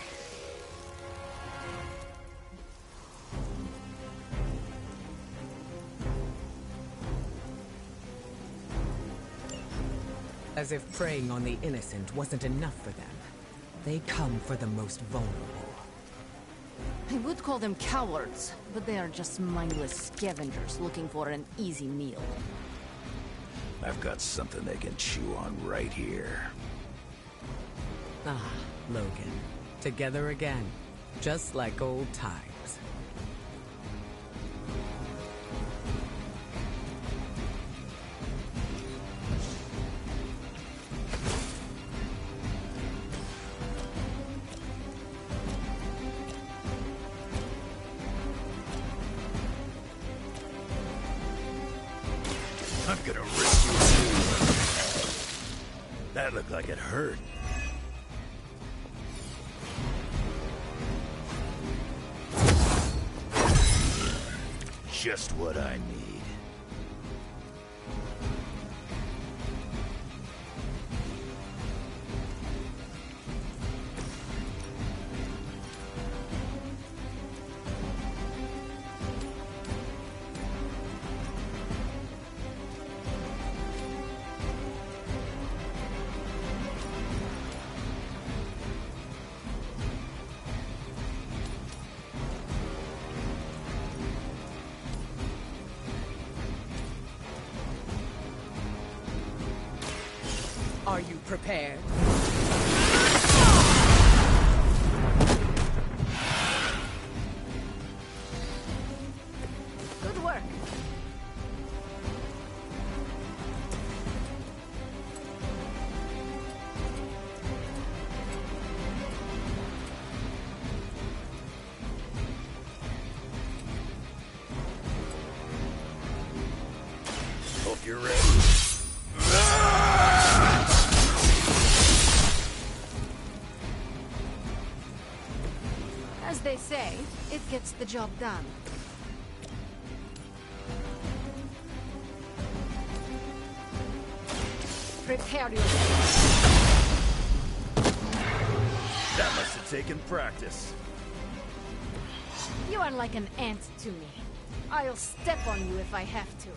As if preying on the innocent wasn't enough for them. They come for the most vulnerable. I would call them cowards, but they are just mindless scavengers looking for an easy meal. I've got something they can chew on right here. Ah, Logan. Together again. Just like old times. I'm gonna risk you too. That looked like it hurt. Just what I need. Are you prepared? you're ready. As they say, it gets the job done. Prepare yourself. That must have taken practice. You are like an ant to me. I'll step on you if I have to.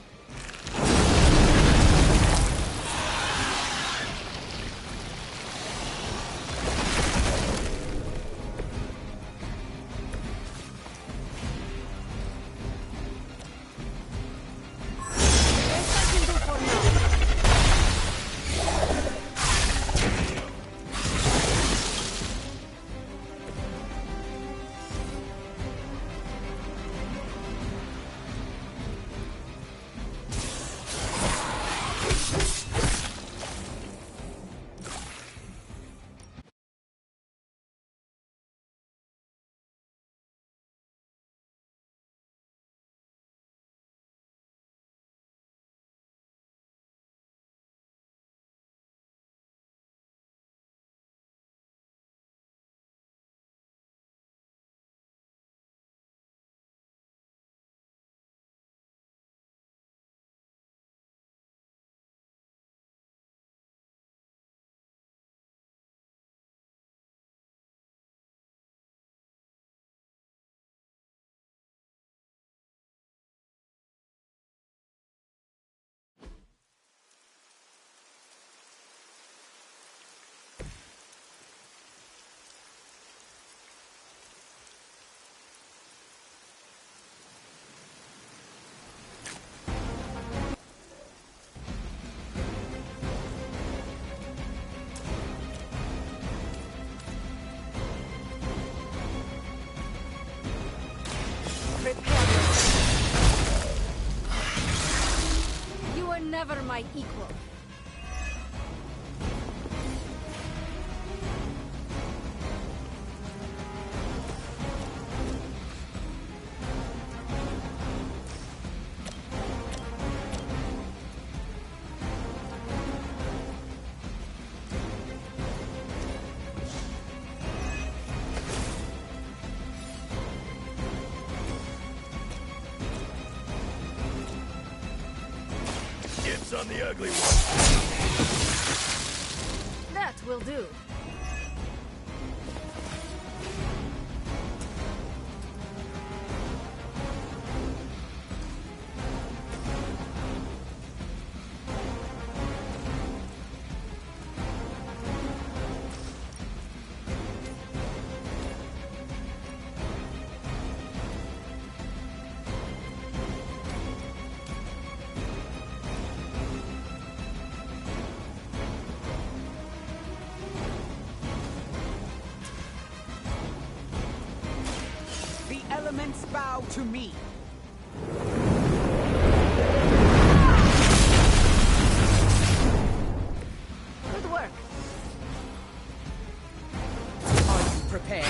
You were never my equal. Dibs on the ugly one. That will do. Elements bow to me. Good work. Are you prepared?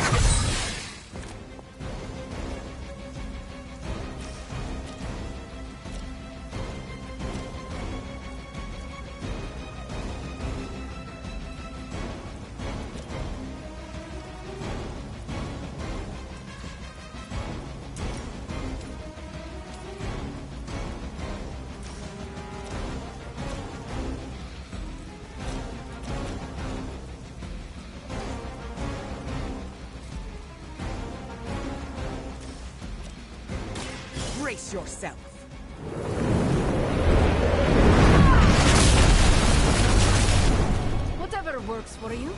Brace yourself. Whatever works for you.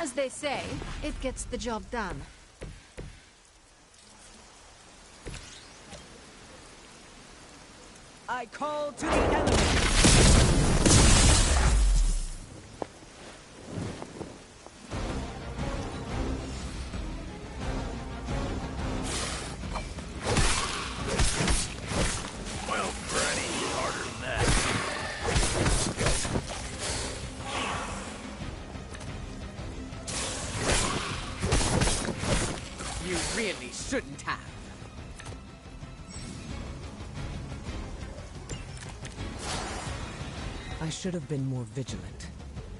As they say, it gets the job done. I call to the elements. Well, Granny, harder than that. You really shouldn't have. I should have been more vigilant.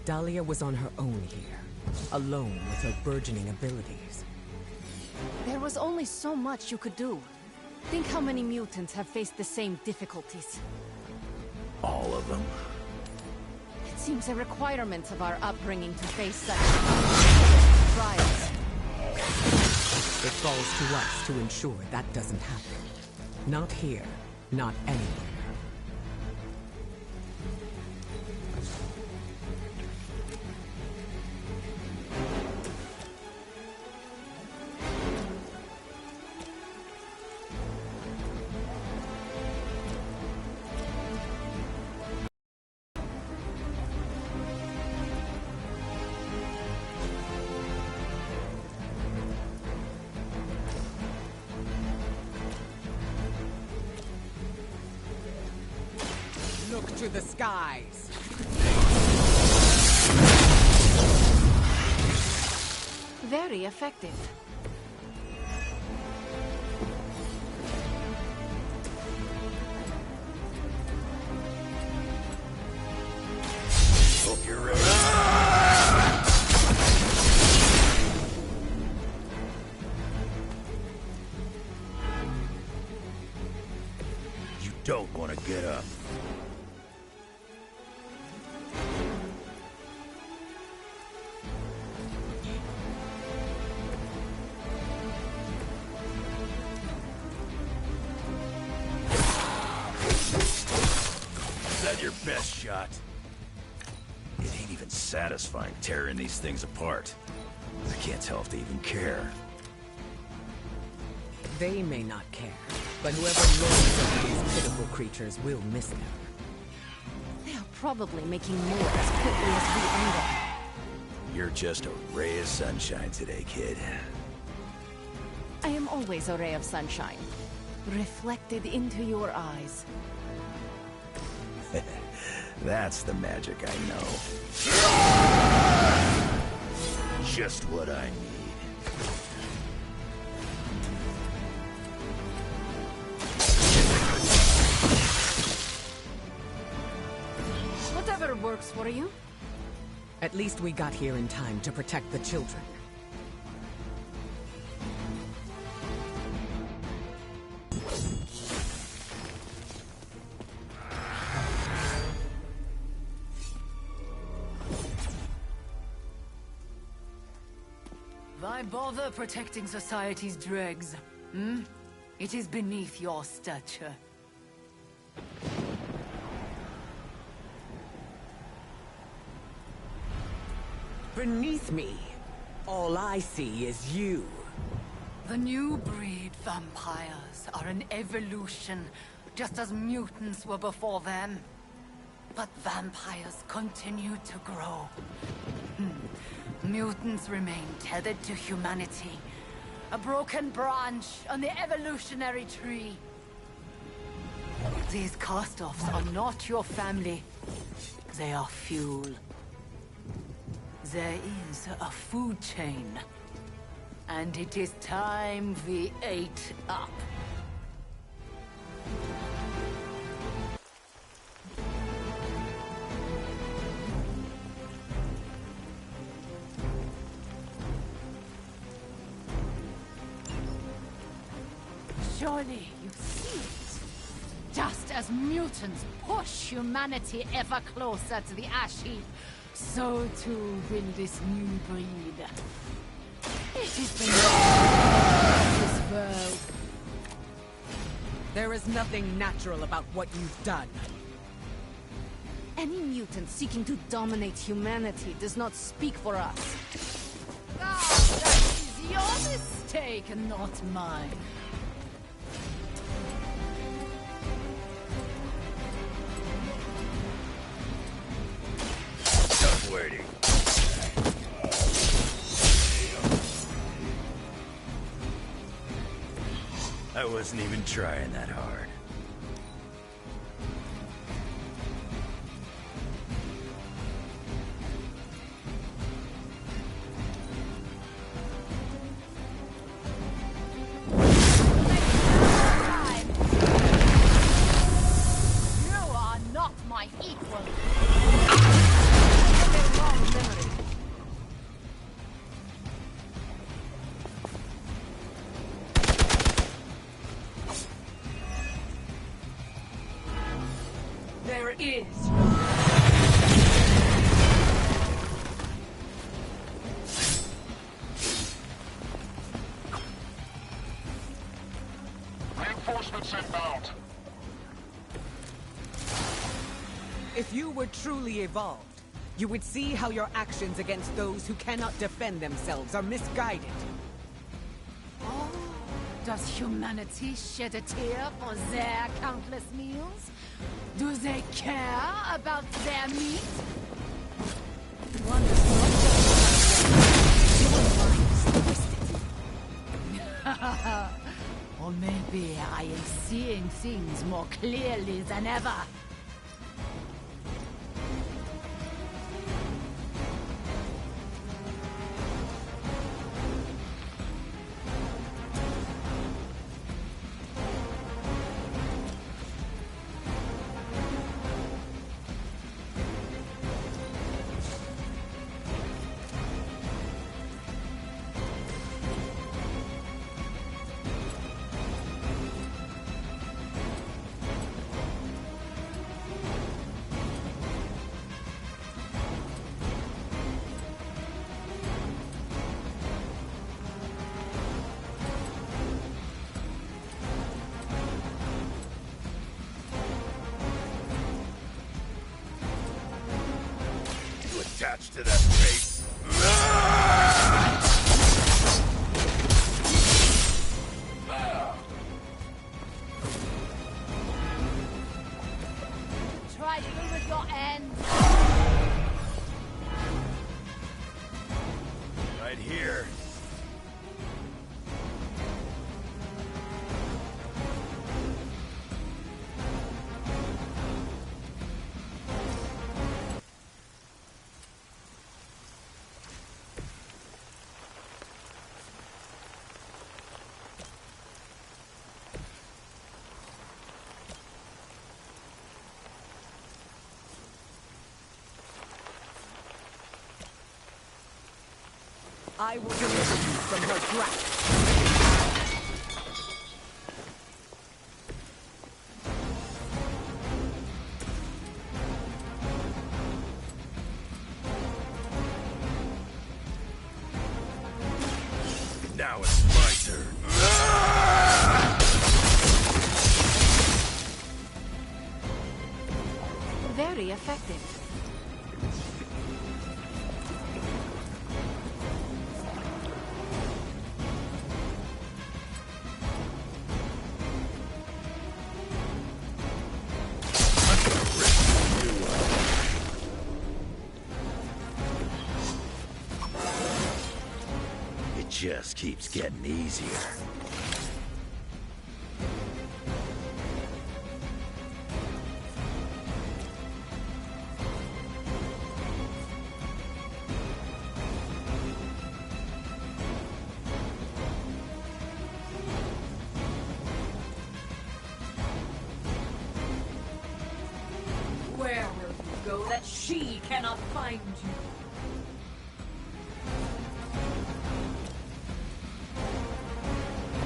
Dahlia was on her own here, alone with her burgeoning abilities. There was only so much you could do. Think how many mutants have faced the same difficulties. All of them? It seems a requirement of our upbringing to face such trials. It falls to us to ensure that doesn't happen. Not here, not anywhere. Look to the skies. Very effective. Hope you're ready. You don't want to get up. Is that your best shot? It ain't even satisfying tearing these things apart. I can't tell if they even care. They may not care, but whoever lords over these pitiful creatures will miss them. They are probably making more as quickly as we end them. You're just a ray of sunshine today, kid. I am always a ray of sunshine, reflected into your eyes. That's the magic I know. Just what I need. Whatever works for you. At least we got here in time to protect the children. Why bother protecting society's dregs? Hmm? It is beneath your stature. Beneath me, all I see is you. The new breed vampires are an evolution, just as mutants were before them. But vampires continue to grow. Mutants remain tethered to humanity, a broken branch on the evolutionary tree. These cast-offs are not your family. They are fuel. There is a food chain, and it is time we ate up. Surely you see it. Just as mutants push humanity ever closer to the ash heap, so too will this new breed. It is the this world. There is nothing natural about what you've done. Any mutant seeking to dominate humanity does not speak for us. your mistake, not mine. Stop waiting. I wasn't even trying that hard. You are not my equal. There is. Reinforcements inbound. If you were truly evolved, you would see how your actions against those who cannot defend themselves are misguided. Oh, does humanity shed a tear for their countless meals? Do they care about their meat? Or maybe I am seeing things more clearly than ever. Attached to that face. Try through with your end. Right here. I will deliver you from her grasp. Now it's my turn. Very effective. Just keeps getting easier. Where will you go that she cannot find you?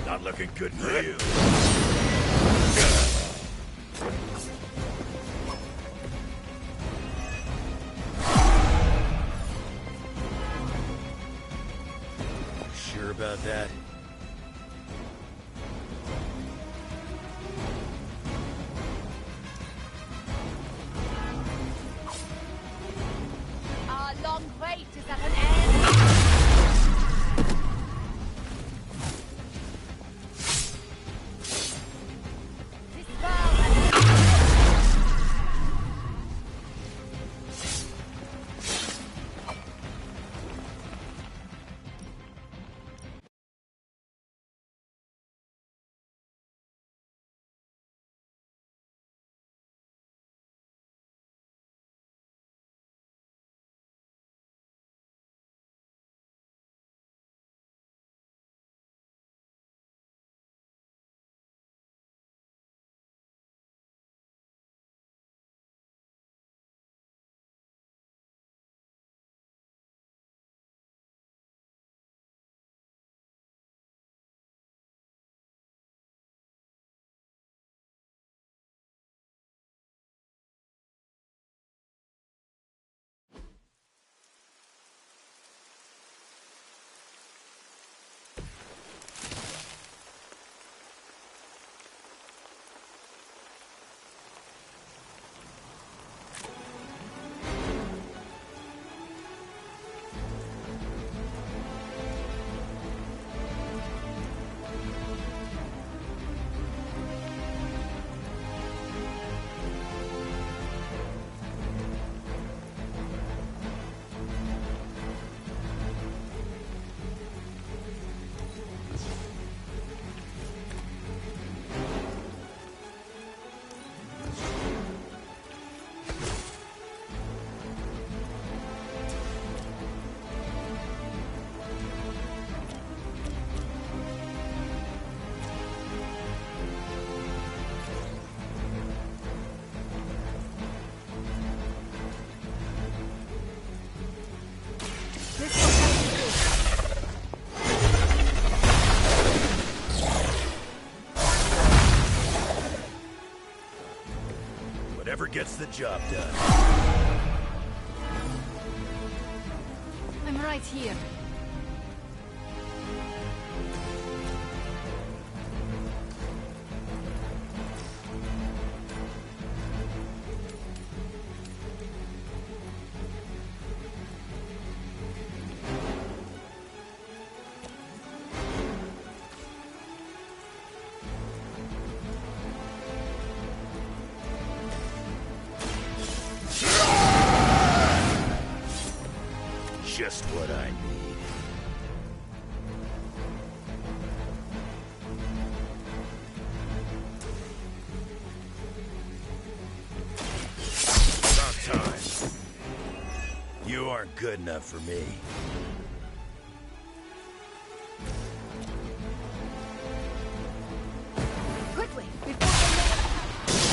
Not looking good for you. Sure about that? Our long wait is at an end. the job done. I'm right here. Just what I need. About time. You aren't good enough for me. Quickly, before they know what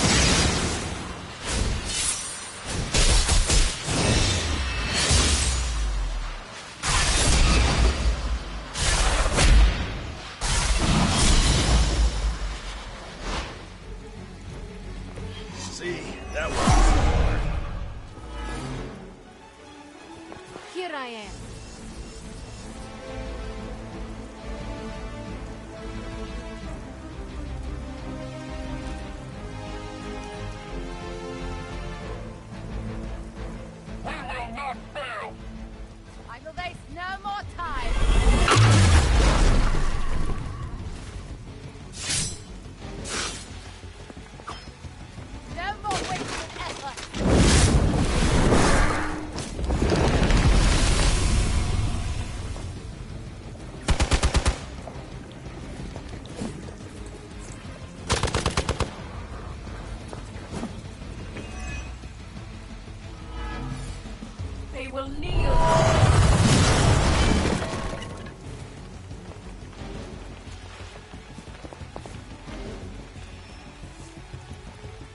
See, that was Here I am. We will not fail. I will waste no more time. No more wasted effort. They will kneel.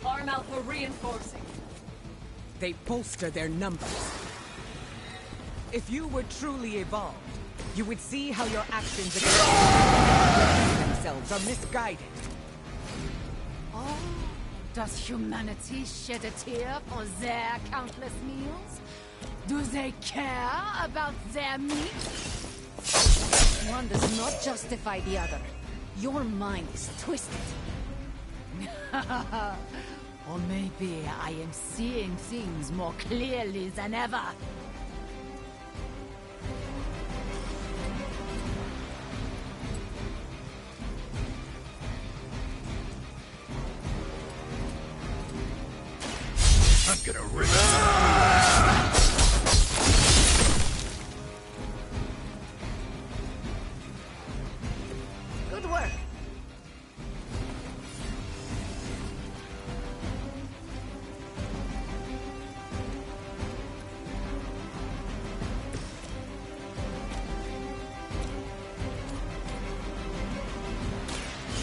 Arm Alpha reinforcing. They bolster their numbers. If you were truly evolved, you would see how your actions against themselves are misguided. Oh, does humanity shed a tear for their countless meals? Do they care about their meat? One does not justify the other. Your mind is twisted. Or maybe I am seeing things more clearly than ever. I'm gonna rip it. Good work.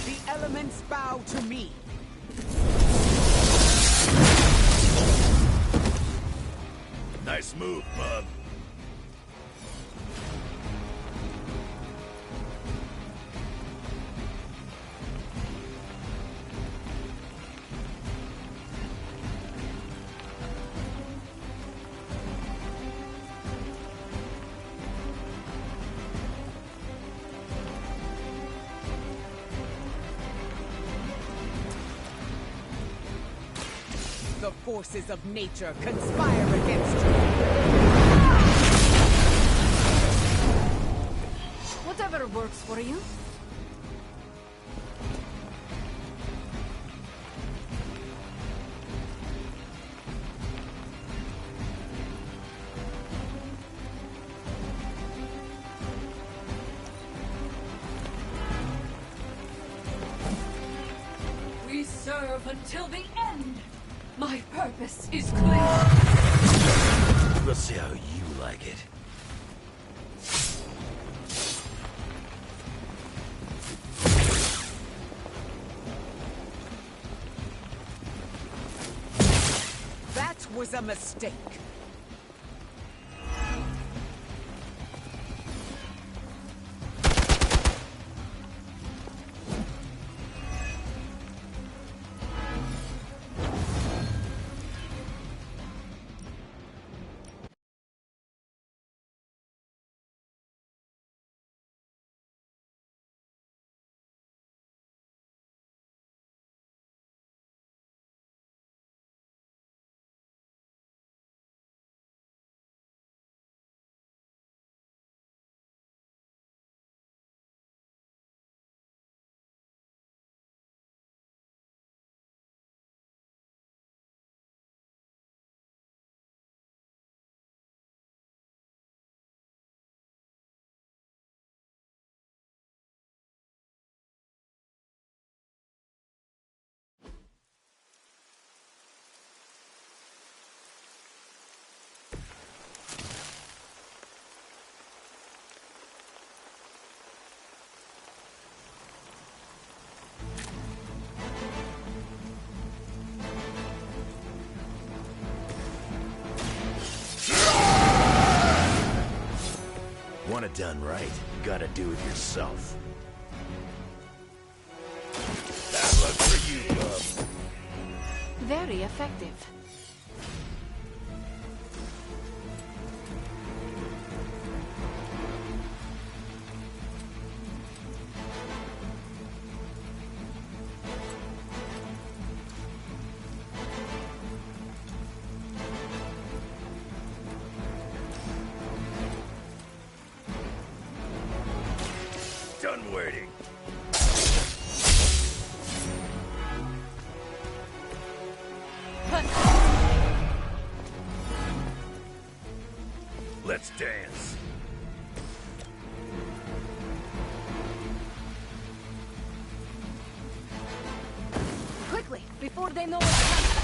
The elements bow to me. Nice move, bub. The forces of nature conspire against you. Whatever works for you. We serve until the end. My purpose is clear. We'll see how you like it. That was a mistake. Want it done right, you gotta do it yourself. Bad luck for you, bub. Very effective. Done waiting. Let's dance. Quickly, before they know what's happening.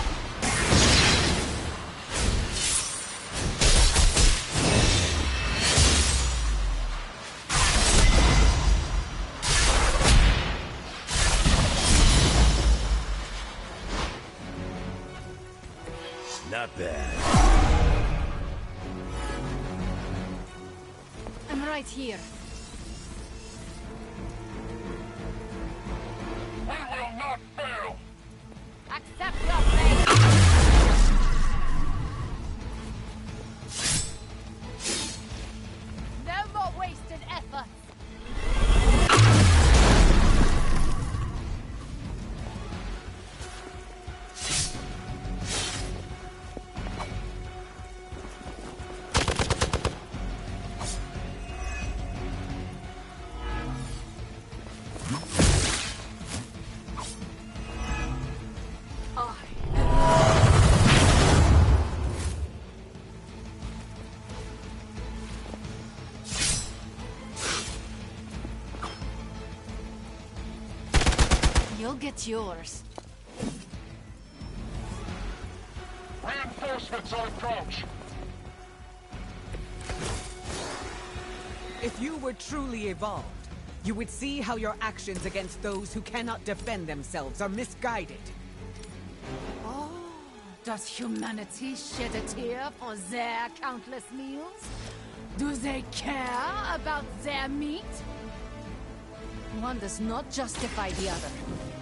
Not bad. I'm right here. We will not fail! Accept your fate! No more wasted effort! You'll get yours. Reinforcements on approach! If you were truly evolved, you would see how your actions against those who cannot defend themselves are misguided. Oh, does humanity shed a tear for their countless meals? Do they care about their meat? One does not justify the other.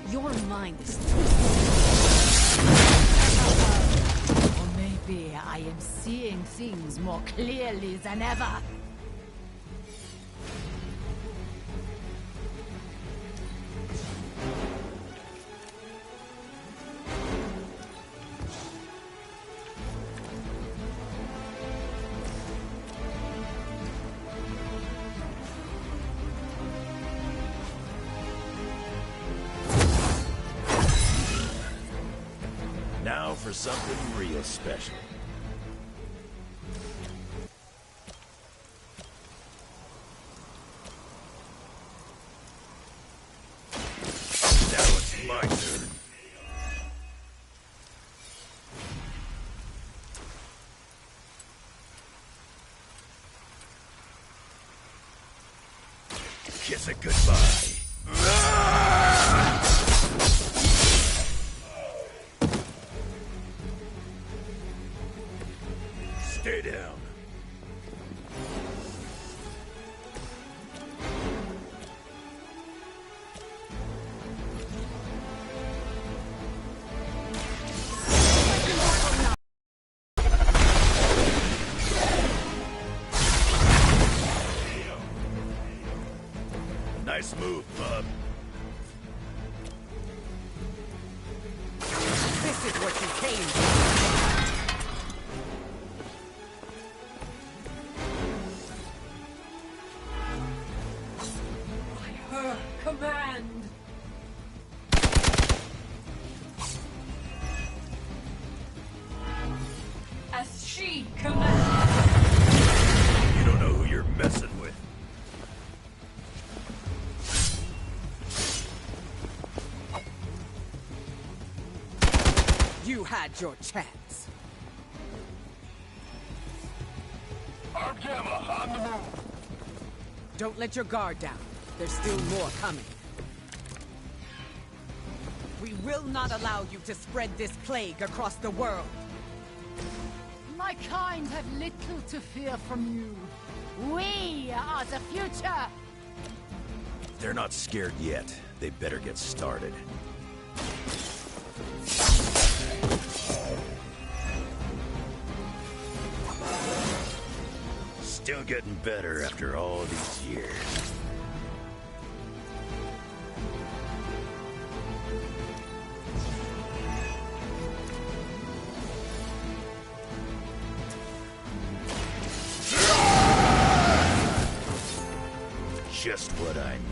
Your mind is Or maybe I am seeing things more clearly than ever. Now for something real special. Now it's my turn. Kiss it goodbye. Stay down. Nice move, bub. This is what you came for. Her command! As she commands! You don't know who you're messing with. You had your chance. Argylla, on the move! Don't let your guard down. There's still more coming. We will not allow you to spread this plague across the world. My My kind have little to fear from you. We are the future! They're not scared yet. They better get started. Still getting better after all these years. Just what I need.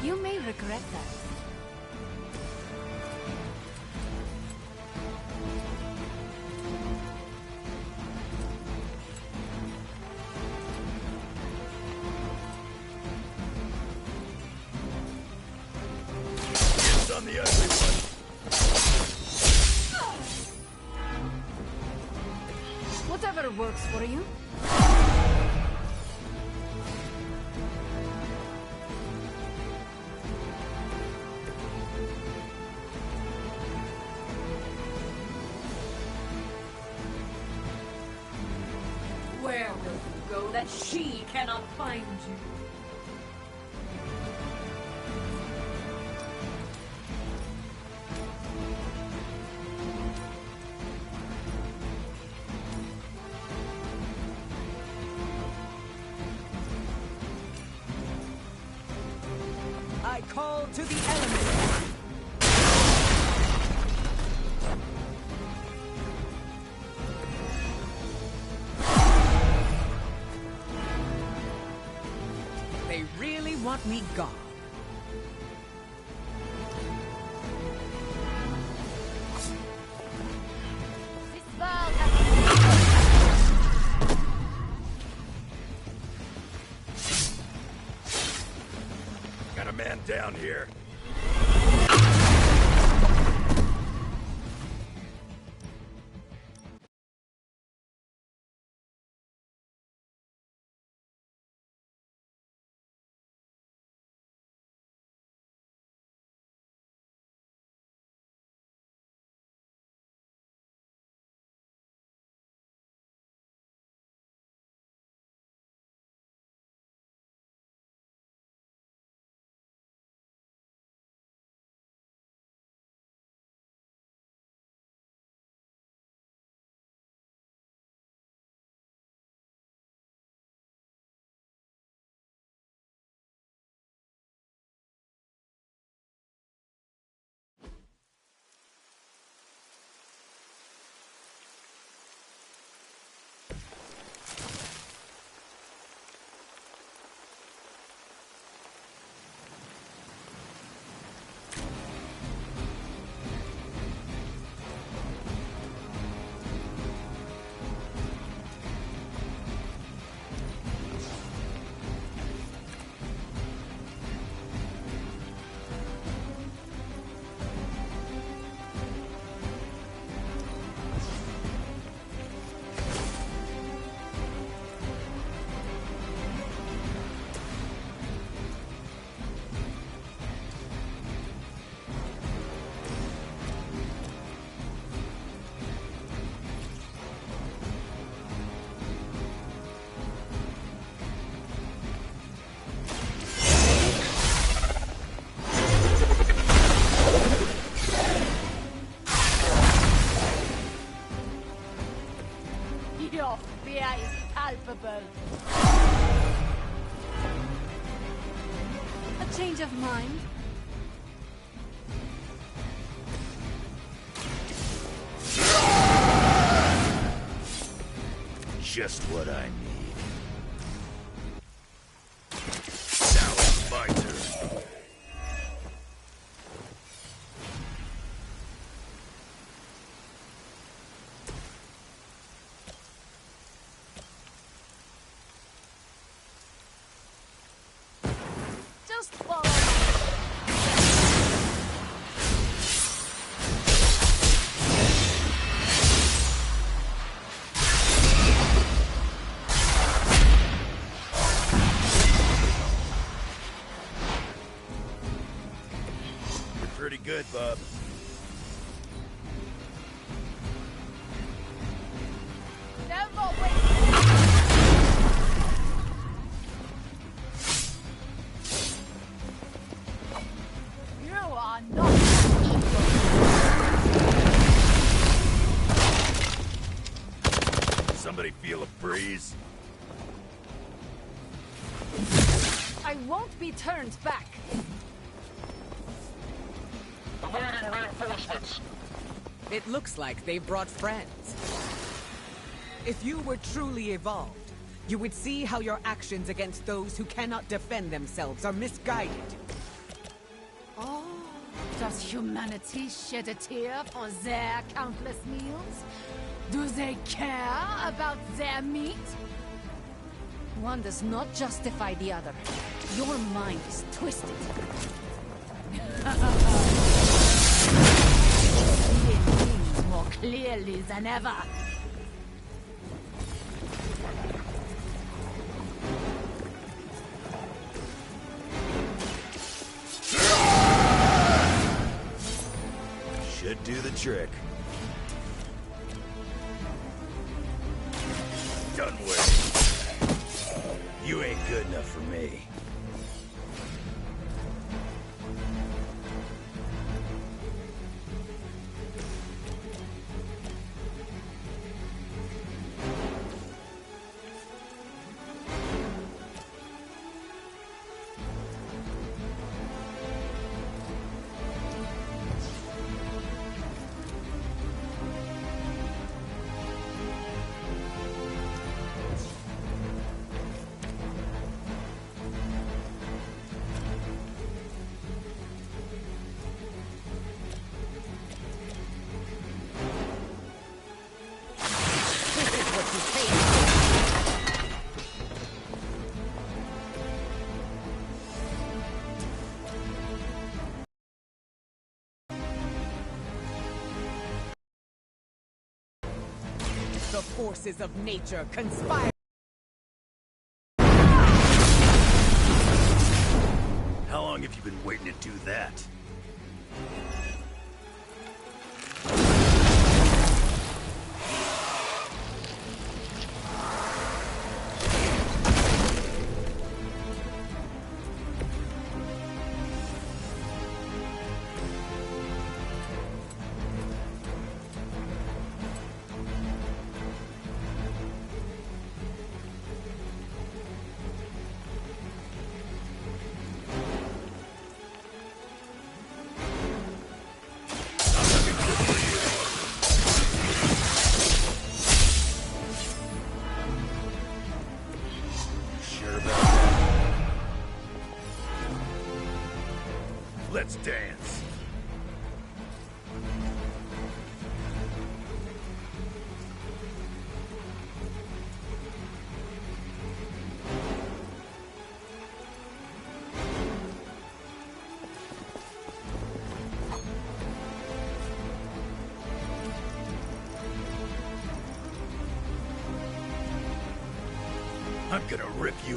You may regret that. It's on the ugly one. Whatever works for you. Where will you go that she cannot find you? I call to the elements. They really want me gone. This world has... Got a man down here. Your fear is palpable. A change of mind? Just what I need. good, bub. No more waiting! You are not evil. Somebody feel a breeze? I won't be turned back. Awaiting reinforcements. It looks like they brought friends. If you were truly evolved, you would see how your actions against those who cannot defend themselves are misguided. Oh, does humanity shed a tear for their countless meals? Do they care about their meat? One does not justify the other. Your mind is twisted. Seeing things more clearly than ever. Should do the trick. Done with. You ain't good enough for me. The forces of nature conspire. How long have you been waiting to do that? Let's dance. I'm gonna rip you.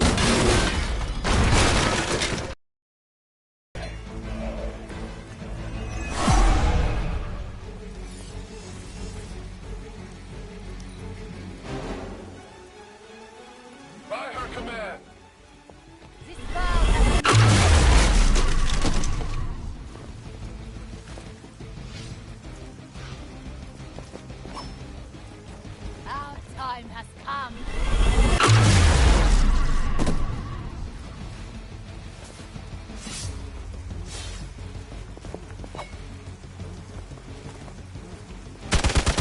By her command. Our time has come.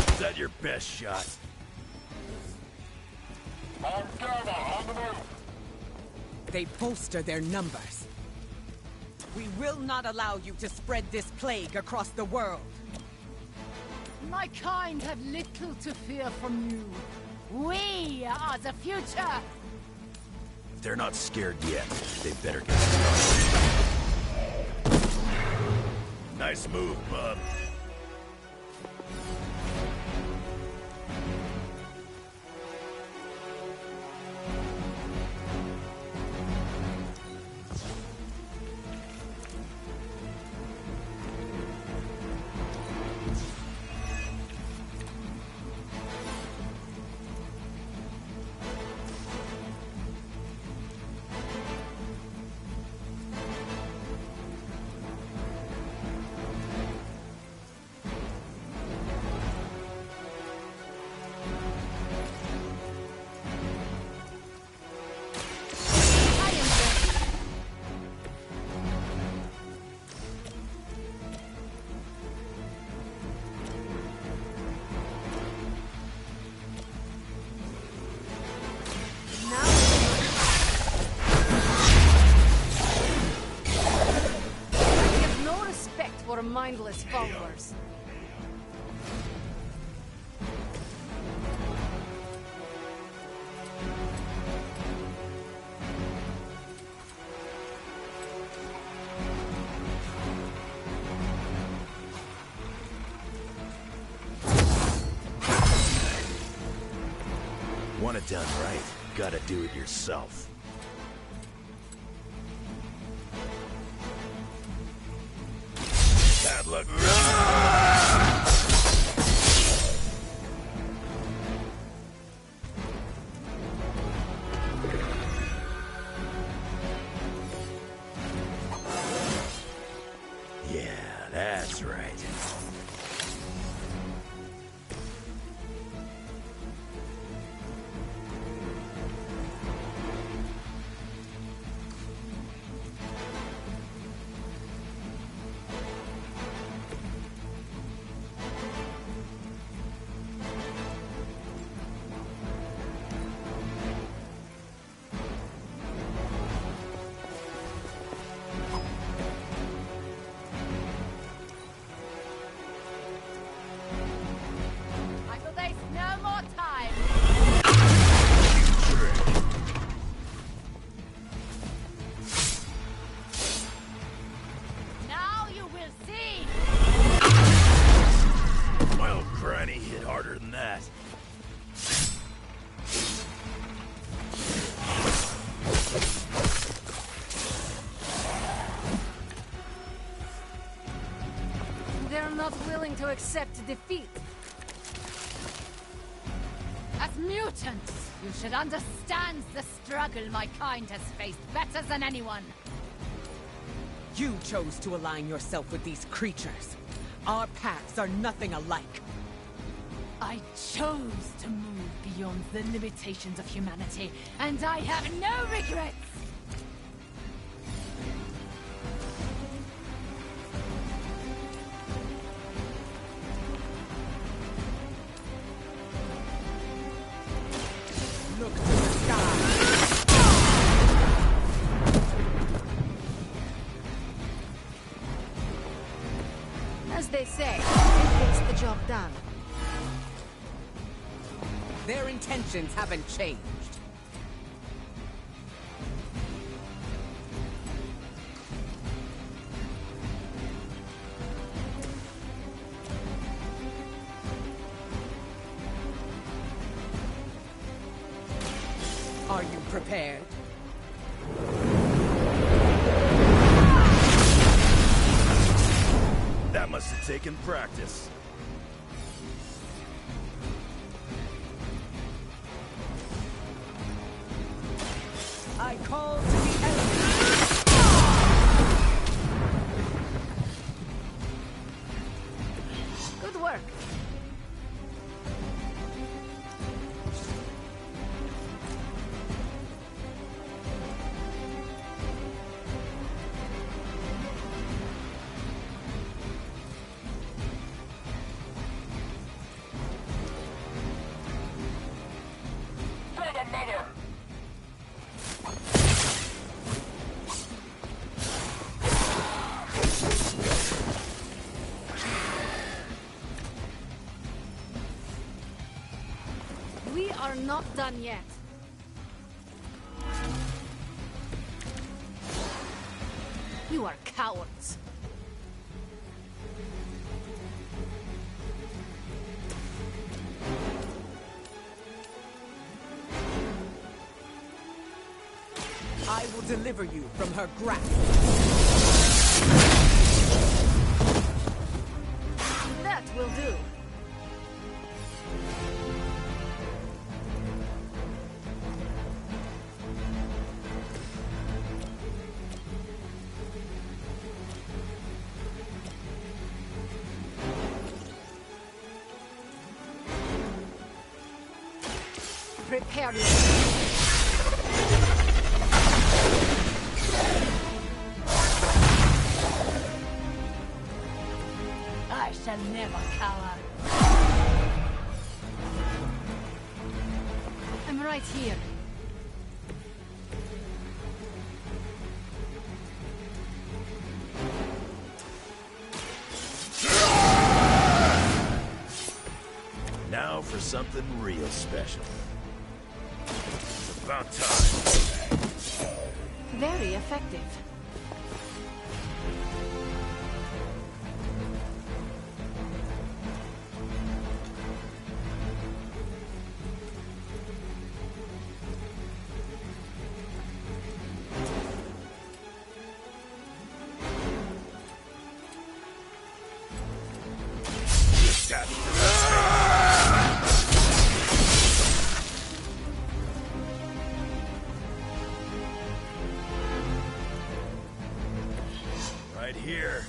Is that your best shot? On Gamma, on the move. They bolster their numbers. We will not allow you to spread this plague across the world. My kind have little to fear from you. We are the future. If they're not scared yet, they better get started. Nice move, bub. mindless followers. Want it done right, gotta do it yourself. Bad luck. Yeah, that's right. I will waste no more time. Now you will see. Well, Granny hit harder than that. They're not willing to accept defeat. As mutants, you should understand the struggle my kind has faced better than anyone. You chose to align yourself with these creatures. Our paths are nothing alike. I chose to move beyond the limitations of humanity, and I have no regrets. Look to the sky. As they say, it gets the job done. Their intentions haven't changed. Are you prepared? That must have taken practice. I call to the element. Good work. Detonator! We are not done yet. You are cowards. I will deliver you from her grasp. That will do. Prepare yourself. I shall never cower. I'm right here. something real special. It's about time. Very effective. Right here.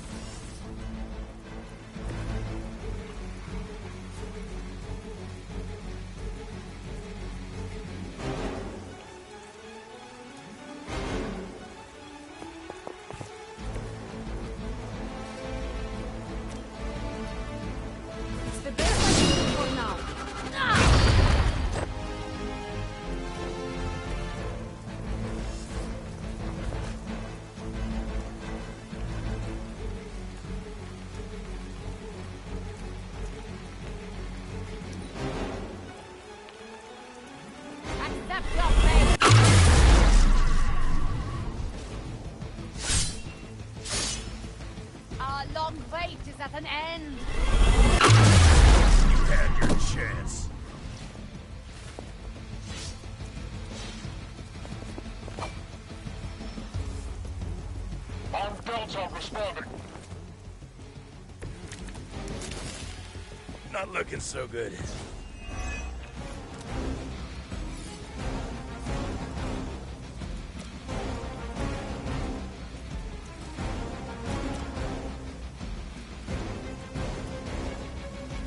It's the best I can do for now. Accept your fate! Our long wait is at an end. You had your chance. Armed Delta responding. Not looking so good.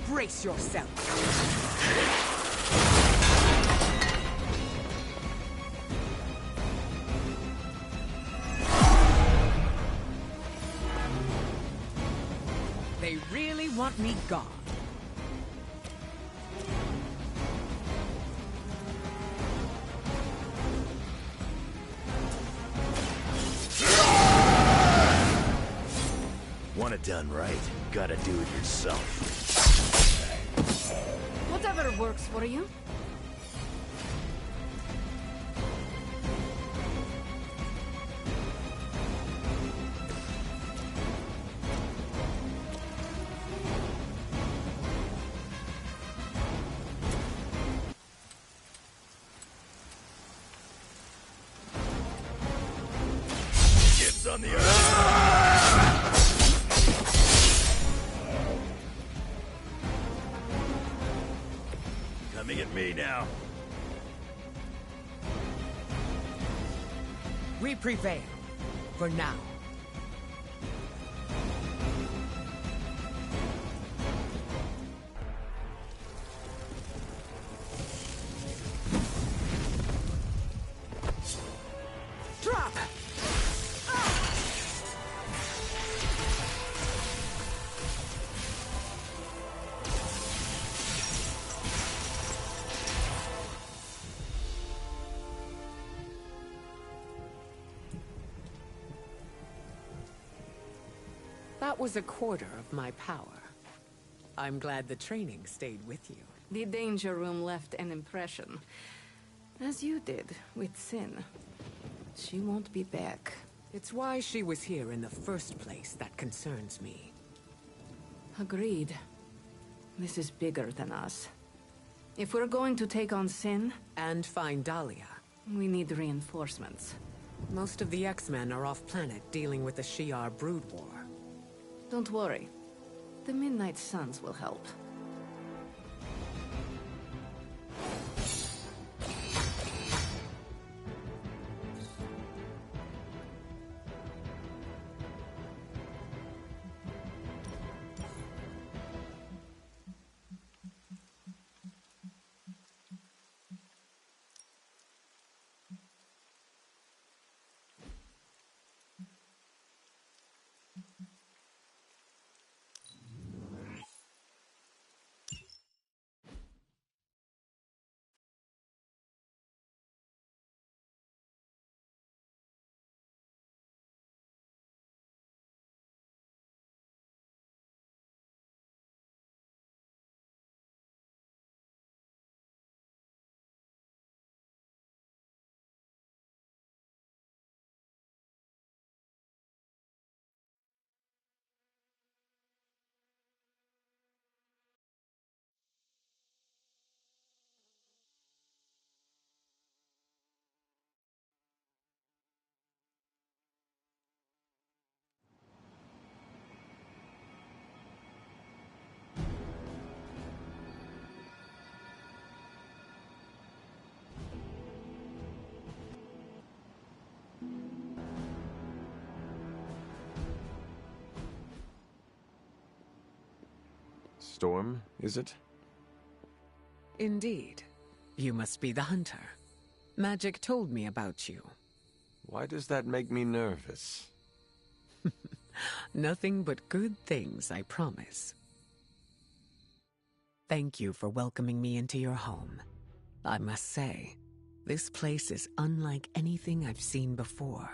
Brace yourself. They really want me gone. Want it done right, gotta do it yourself. Whatever works for you. Kids on the other side. Coming at me now. We prevail. For now. Drop! That was a quarter of my power. I'm glad the training stayed with you. The danger room left an impression. As you did with Sin. She won't be back. It's why she was here in the first place that concerns me. Agreed. This is bigger than us. If we're going to take on Sin... And find Dahlia. We need reinforcements. Most of the X-Men are off-planet dealing with the Shi'ar brood war. Don't worry. The Midnight Suns will help. Storm, is it? Indeed. You must be the hunter. Magic told me about you. Why does that make me nervous? Nothing but good things, I promise. Thank you for welcoming me into your home. I must say, this place is unlike anything I've seen before.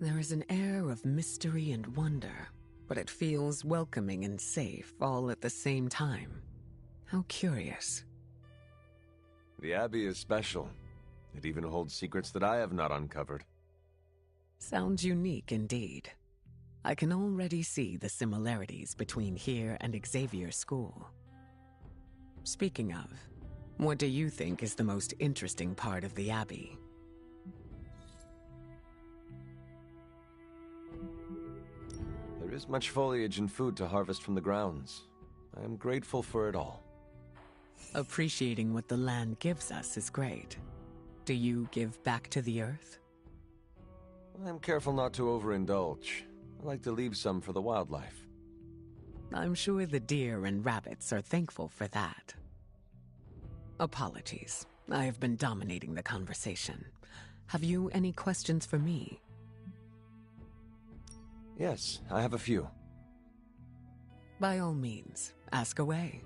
There is an air of mystery and wonder, but it feels welcoming and safe all at the same time. How curious. The Abbey is special. It even holds secrets that I have not uncovered. Sounds unique indeed. I can already see the similarities between here and Xavier School. Speaking of, what do you think is the most interesting part of the Abbey? There is much foliage and food to harvest from the grounds. I am grateful for it all. Appreciating what the land gives us is great. Do you give back to the earth? I'm careful not to overindulge. I like to leave some for the wildlife. I'm sure the deer and rabbits are thankful for that. Apologies. I have been dominating the conversation. Have you any questions for me? Yes, I have a few. By all means, ask away.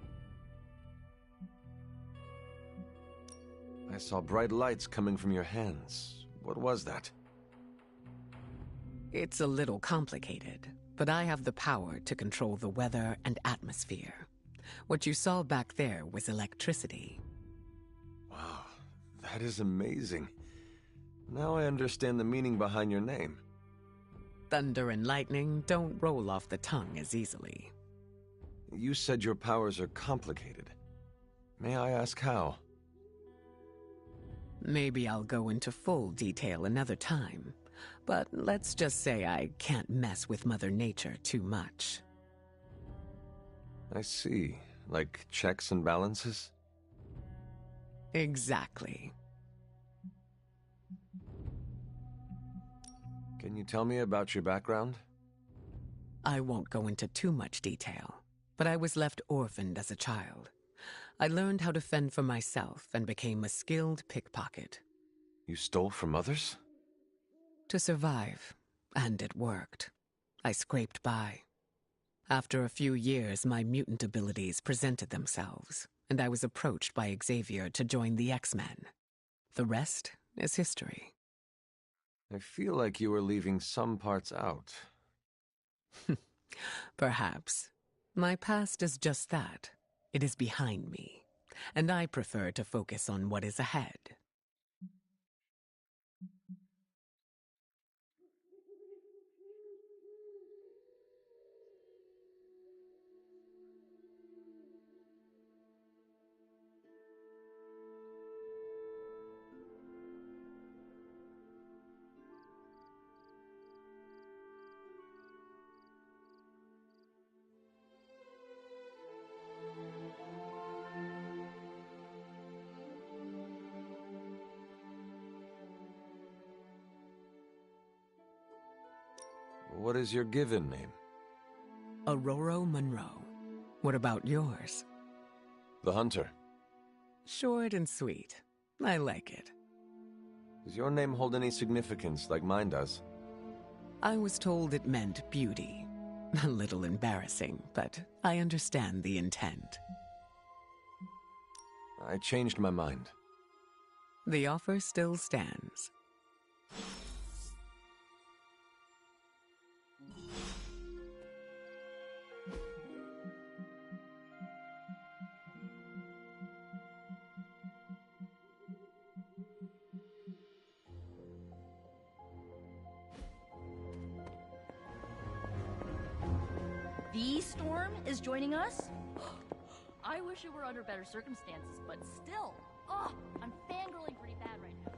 I saw bright lights coming from your hands. What was that? It's a little complicated, but I have the power to control the weather and atmosphere. What you saw back there was electricity. Wow, that is amazing. Now I understand the meaning behind your name. Thunder and lightning don't roll off the tongue as easily. You said your powers are complicated. May I ask how? Maybe I'll go into full detail another time, but let's just say I can't mess with Mother Nature too much. I see. Like checks and balances? Exactly. Can you tell me about your background? I won't go into too much detail, but I was left orphaned as a child. I learned how to fend for myself and became a skilled pickpocket. You stole from others? To survive, and it worked. I scraped by. After a few years, my mutant abilities presented themselves, and I was approached by Xavier to join the X-Men. The rest is history. I feel like you were leaving some parts out. Perhaps. My past is just that. It is behind me, and I prefer to focus on what is ahead. What is your given name? Aurora Monroe. What about yours? The Hunter. Short and sweet. I like it. Does your name hold any significance like mine does? I was told it meant beauty. A little embarrassing, but I understand the intent. I changed my mind. The offer still stands. The Storm is joining us? I wish it were under better circumstances, but still. Oh, I'm fangirling pretty bad right now.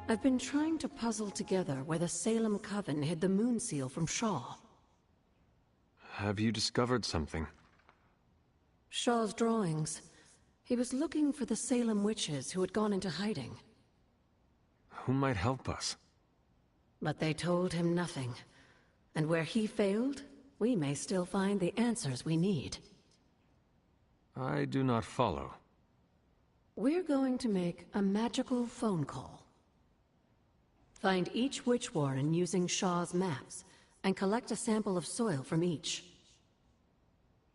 I've been trying to puzzle together where the Salem Coven hid the moon seal from Shaw. Have you discovered something? Shaw's drawings. He was looking for the Salem witches who had gone into hiding. Who might help us? But they told him nothing. And where he failed, we may still find the answers we need. I do not follow. We're going to make a magical phone call. Find each witch warren using Shaw's maps, and collect a sample of soil from each.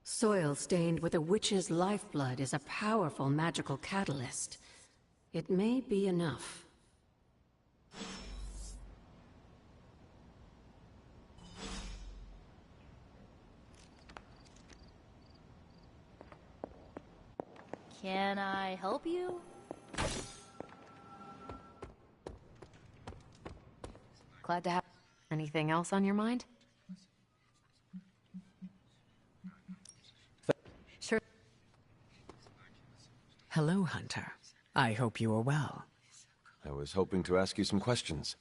Soil stained with a witch's lifeblood is a powerful magical catalyst. It may be enough. Can I help you? Glad to have... Anything else on your mind? Sure. Hello, Hunter. I hope you are well. I was hoping to ask you some questions.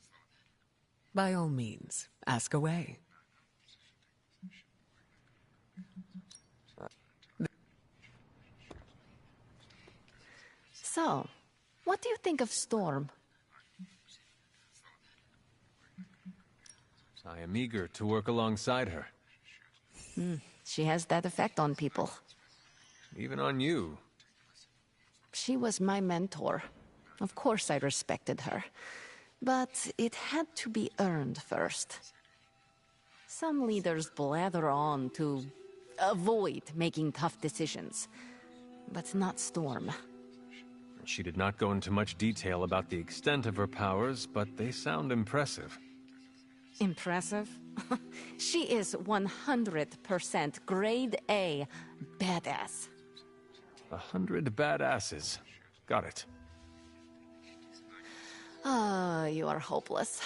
By all means, ask away. So, what do you think of Storm? I am eager to work alongside her. She has that effect on people. Even on you. She was my mentor. Of course I respected her. But it had to be earned first. Some leaders blather on to avoid making tough decisions. But not Storm. She did not go into much detail about the extent of her powers, but they sound impressive. Impressive? She is 100% grade A badass. 100 badasses. Got it. You are hopeless.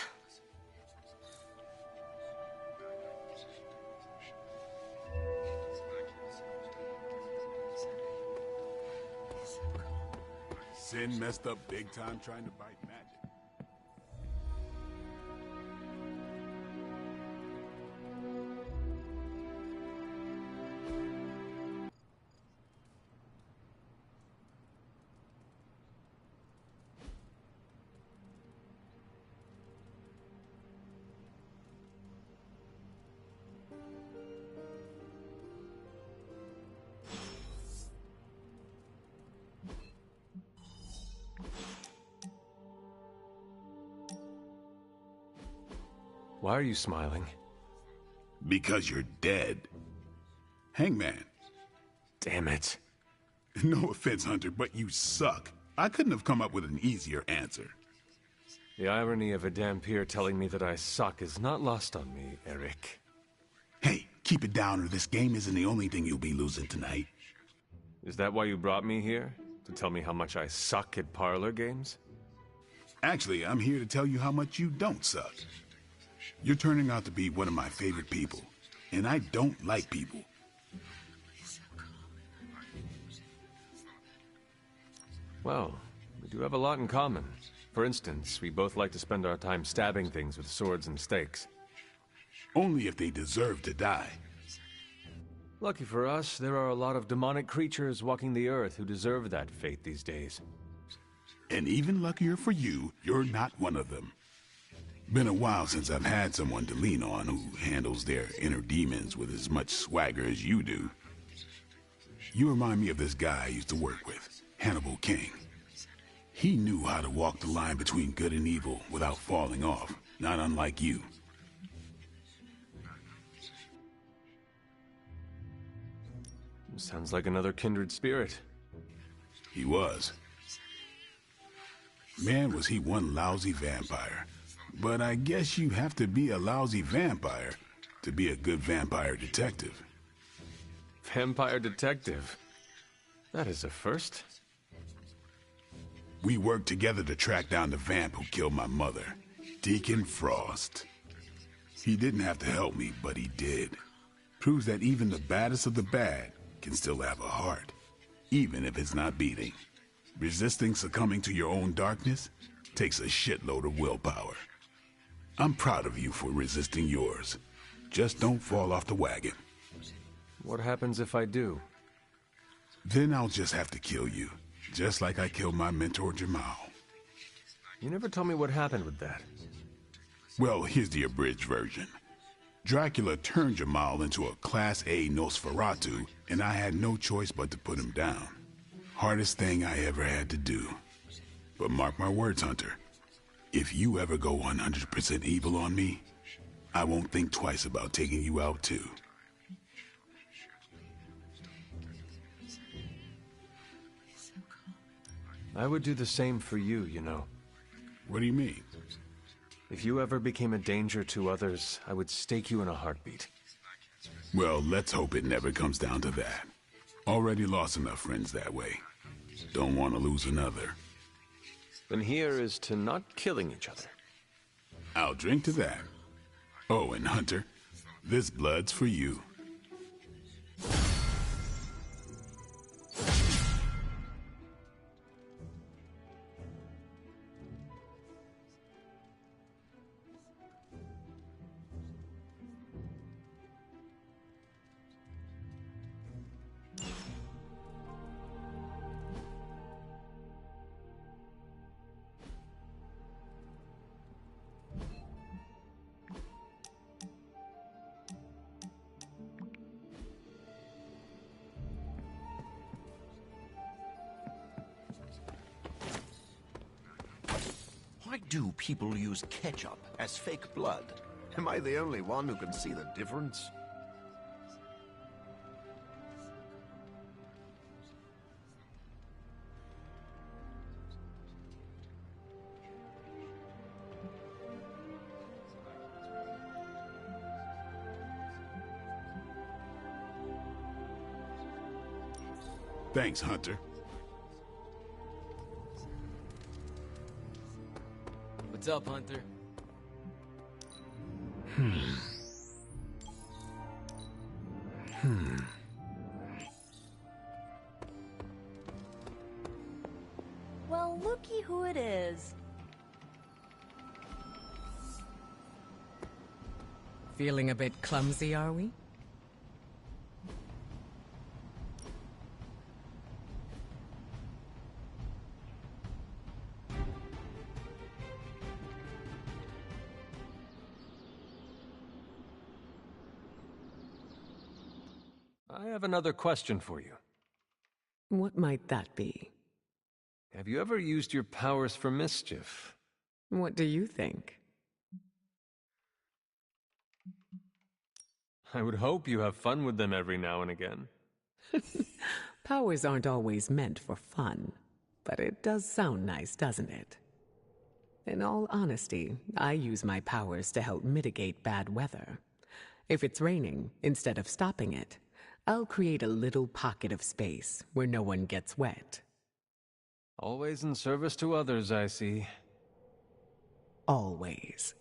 Sin messed up big time trying to bite magic. Why are you smiling? Because you're dead. Hangman. Damn it. No offense, Hunter, but you suck. I couldn't have come up with an easier answer. The irony of a Dhampir telling me that I suck is not lost on me, Eric. Hey, keep it down or this game isn't the only thing you'll be losing tonight. Is that why you brought me here? To tell me how much I suck at parlor games? Actually, I'm here to tell you how much you don't suck. You're turning out to be one of my favorite people, and I don't like people. Well, we do have a lot in common. For instance, we both like to spend our time stabbing things with swords and stakes. Only if they deserve to die. Lucky for us, there are a lot of demonic creatures walking the earth who deserve that fate these days. And even luckier for you, you're not one of them. Been a while since I've had someone to lean on who handles their inner demons with as much swagger as you do. You remind me of this guy I used to work with, Hannibal King. He knew how to walk the line between good and evil without falling off, not unlike you. Sounds like another kindred spirit. He was. Man, was he one lousy vampire. But I guess you have to be a lousy vampire to be a good vampire detective. Vampire detective? That is a first. We worked together to track down the vamp who killed my mother, Deacon Frost. He didn't have to help me, but he did. Proves that even the baddest of the bad can still have a heart, even if it's not beating. Resisting succumbing to your own darkness takes a shitload of willpower. I'm proud of you for resisting yours. Just don't fall off the wagon. What happens if I do? Then I'll just have to kill you, just like I killed my mentor Jamal. You never told me what happened with that. Well, here's the abridged version. Dracula turned Jamal into a Class A Nosferatu, and I had no choice but to put him down. Hardest thing I ever had to do. But mark my words, Hunter. If you ever go 100% evil on me, I won't think twice about taking you out too. I would do the same for you, you know. What do you mean? If you ever became a danger to others, I would stake you in a heartbeat. Well, let's hope it never comes down to that. Already lost enough friends that way. Don't want to lose another. Then here is to not killing each other. I'll drink to that. Oh, and Hunter, this blood's for you. Why do people use ketchup as fake blood? Am I the only one who can see the difference? Thanks, Hunter. What's up, Hunter? Well, looky who it is. Feeling a bit clumsy, are we? I have another question for you. What might that be? Have you ever used your powers for mischief? What do you think? I would hope you have fun with them every now and again. Powers aren't always meant for fun, but it does sound nice, doesn't it? In all honesty, I use my powers to help mitigate bad weather. If it's raining, instead of stopping it, I'll create a little pocket of space where no one gets wet. Always in service to others, I see. Always.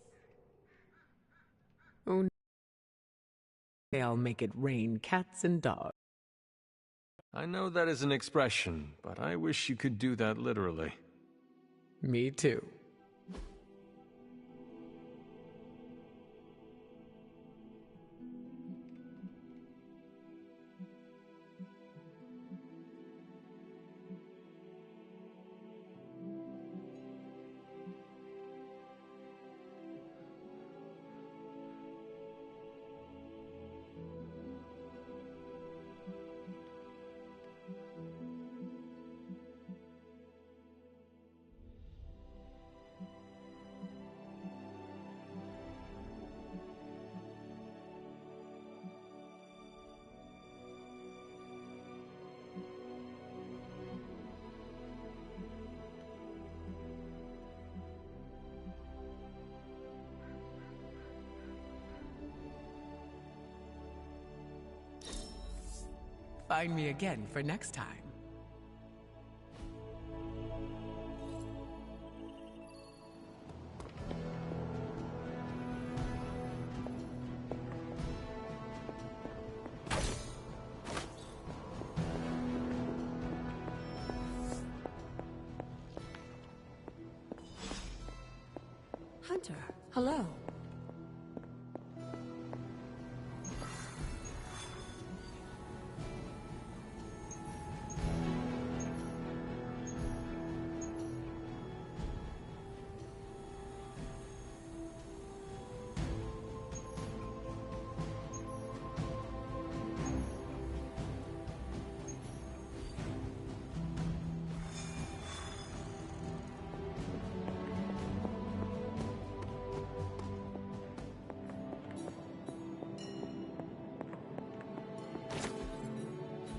Oh, I'll make it rain cats and dogs. I know that is an expression, but I wish you could do that literally. Me too. Find me again for next time. Hunter, hello.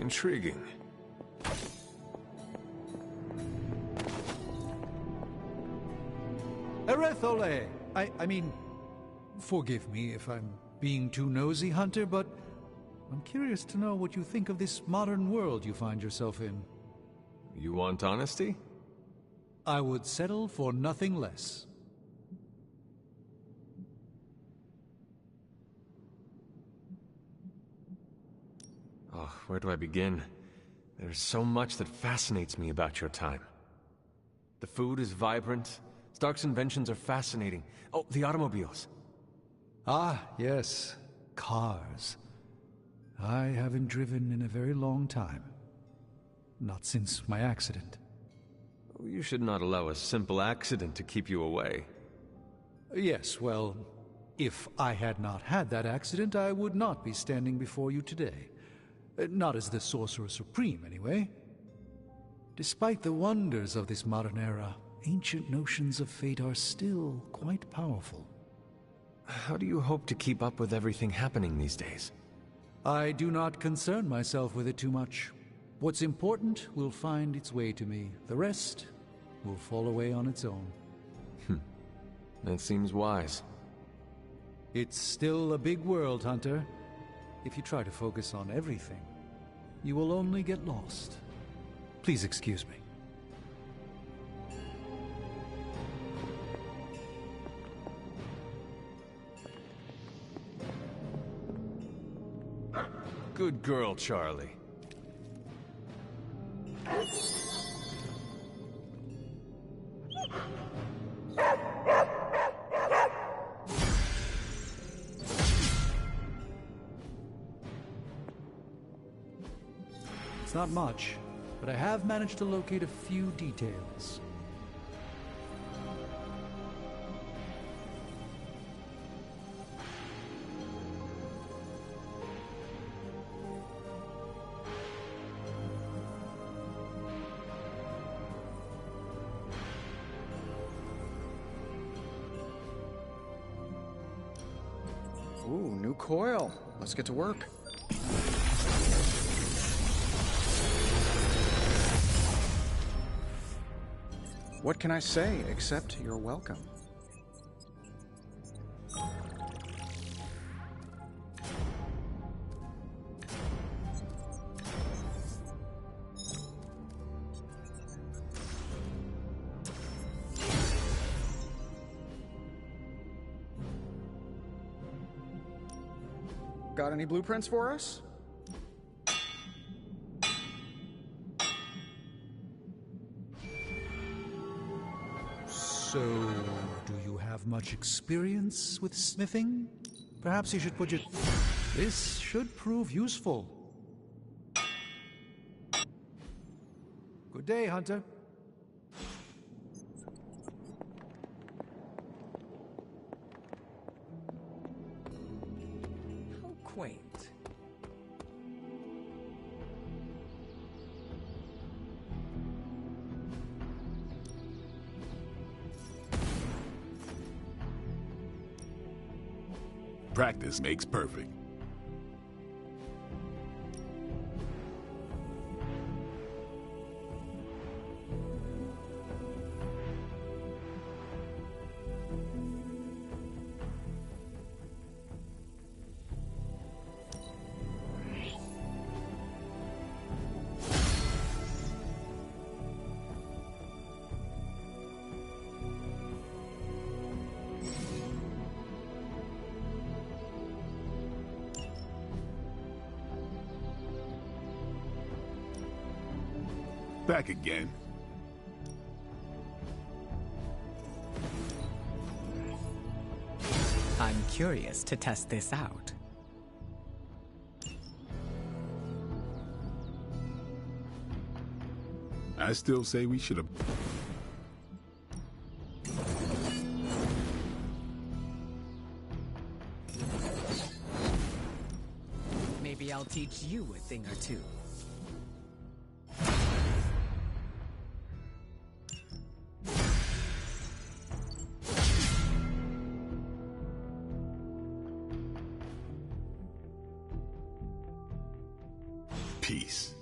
Intriguing. Erethole! I mean, forgive me if I'm being too nosy, Hunter, but I'm curious to know what you think of this modern world you find yourself in. You want honesty? I would settle for nothing less. Oh, where do I begin? There's so much that fascinates me about your time. The food is vibrant. Stark's inventions are fascinating. Oh, the automobiles. Ah, yes. Cars. I haven't driven in a very long time. Not since my accident. You should not allow a simple accident to keep you away. Yes, well, if I had not had that accident, I would not be standing before you today. Not as the Sorcerer Supreme, anyway. Despite the wonders of this modern era, ancient notions of fate are still quite powerful. How do you hope to keep up with everything happening these days? I do not concern myself with it too much. What's important will find its way to me. The rest will fall away on its own. That seems wise. It's still a big world, Hunter. If you try to focus on everything, you will only get lost. Please excuse me. Good girl, Charlie. It's not much, but I have managed to locate a few details. Ooh, new coil. Let's get to work. What can I say except you're welcome? Got any blueprints for us? So, do you have much experience with smithing? Perhaps you should put your... This should prove useful. Good day, Hunter. How quaint. Practice makes perfect. Back again. I'm curious to test this out. I still say we should have... Maybe I'll teach you a thing or two. peace.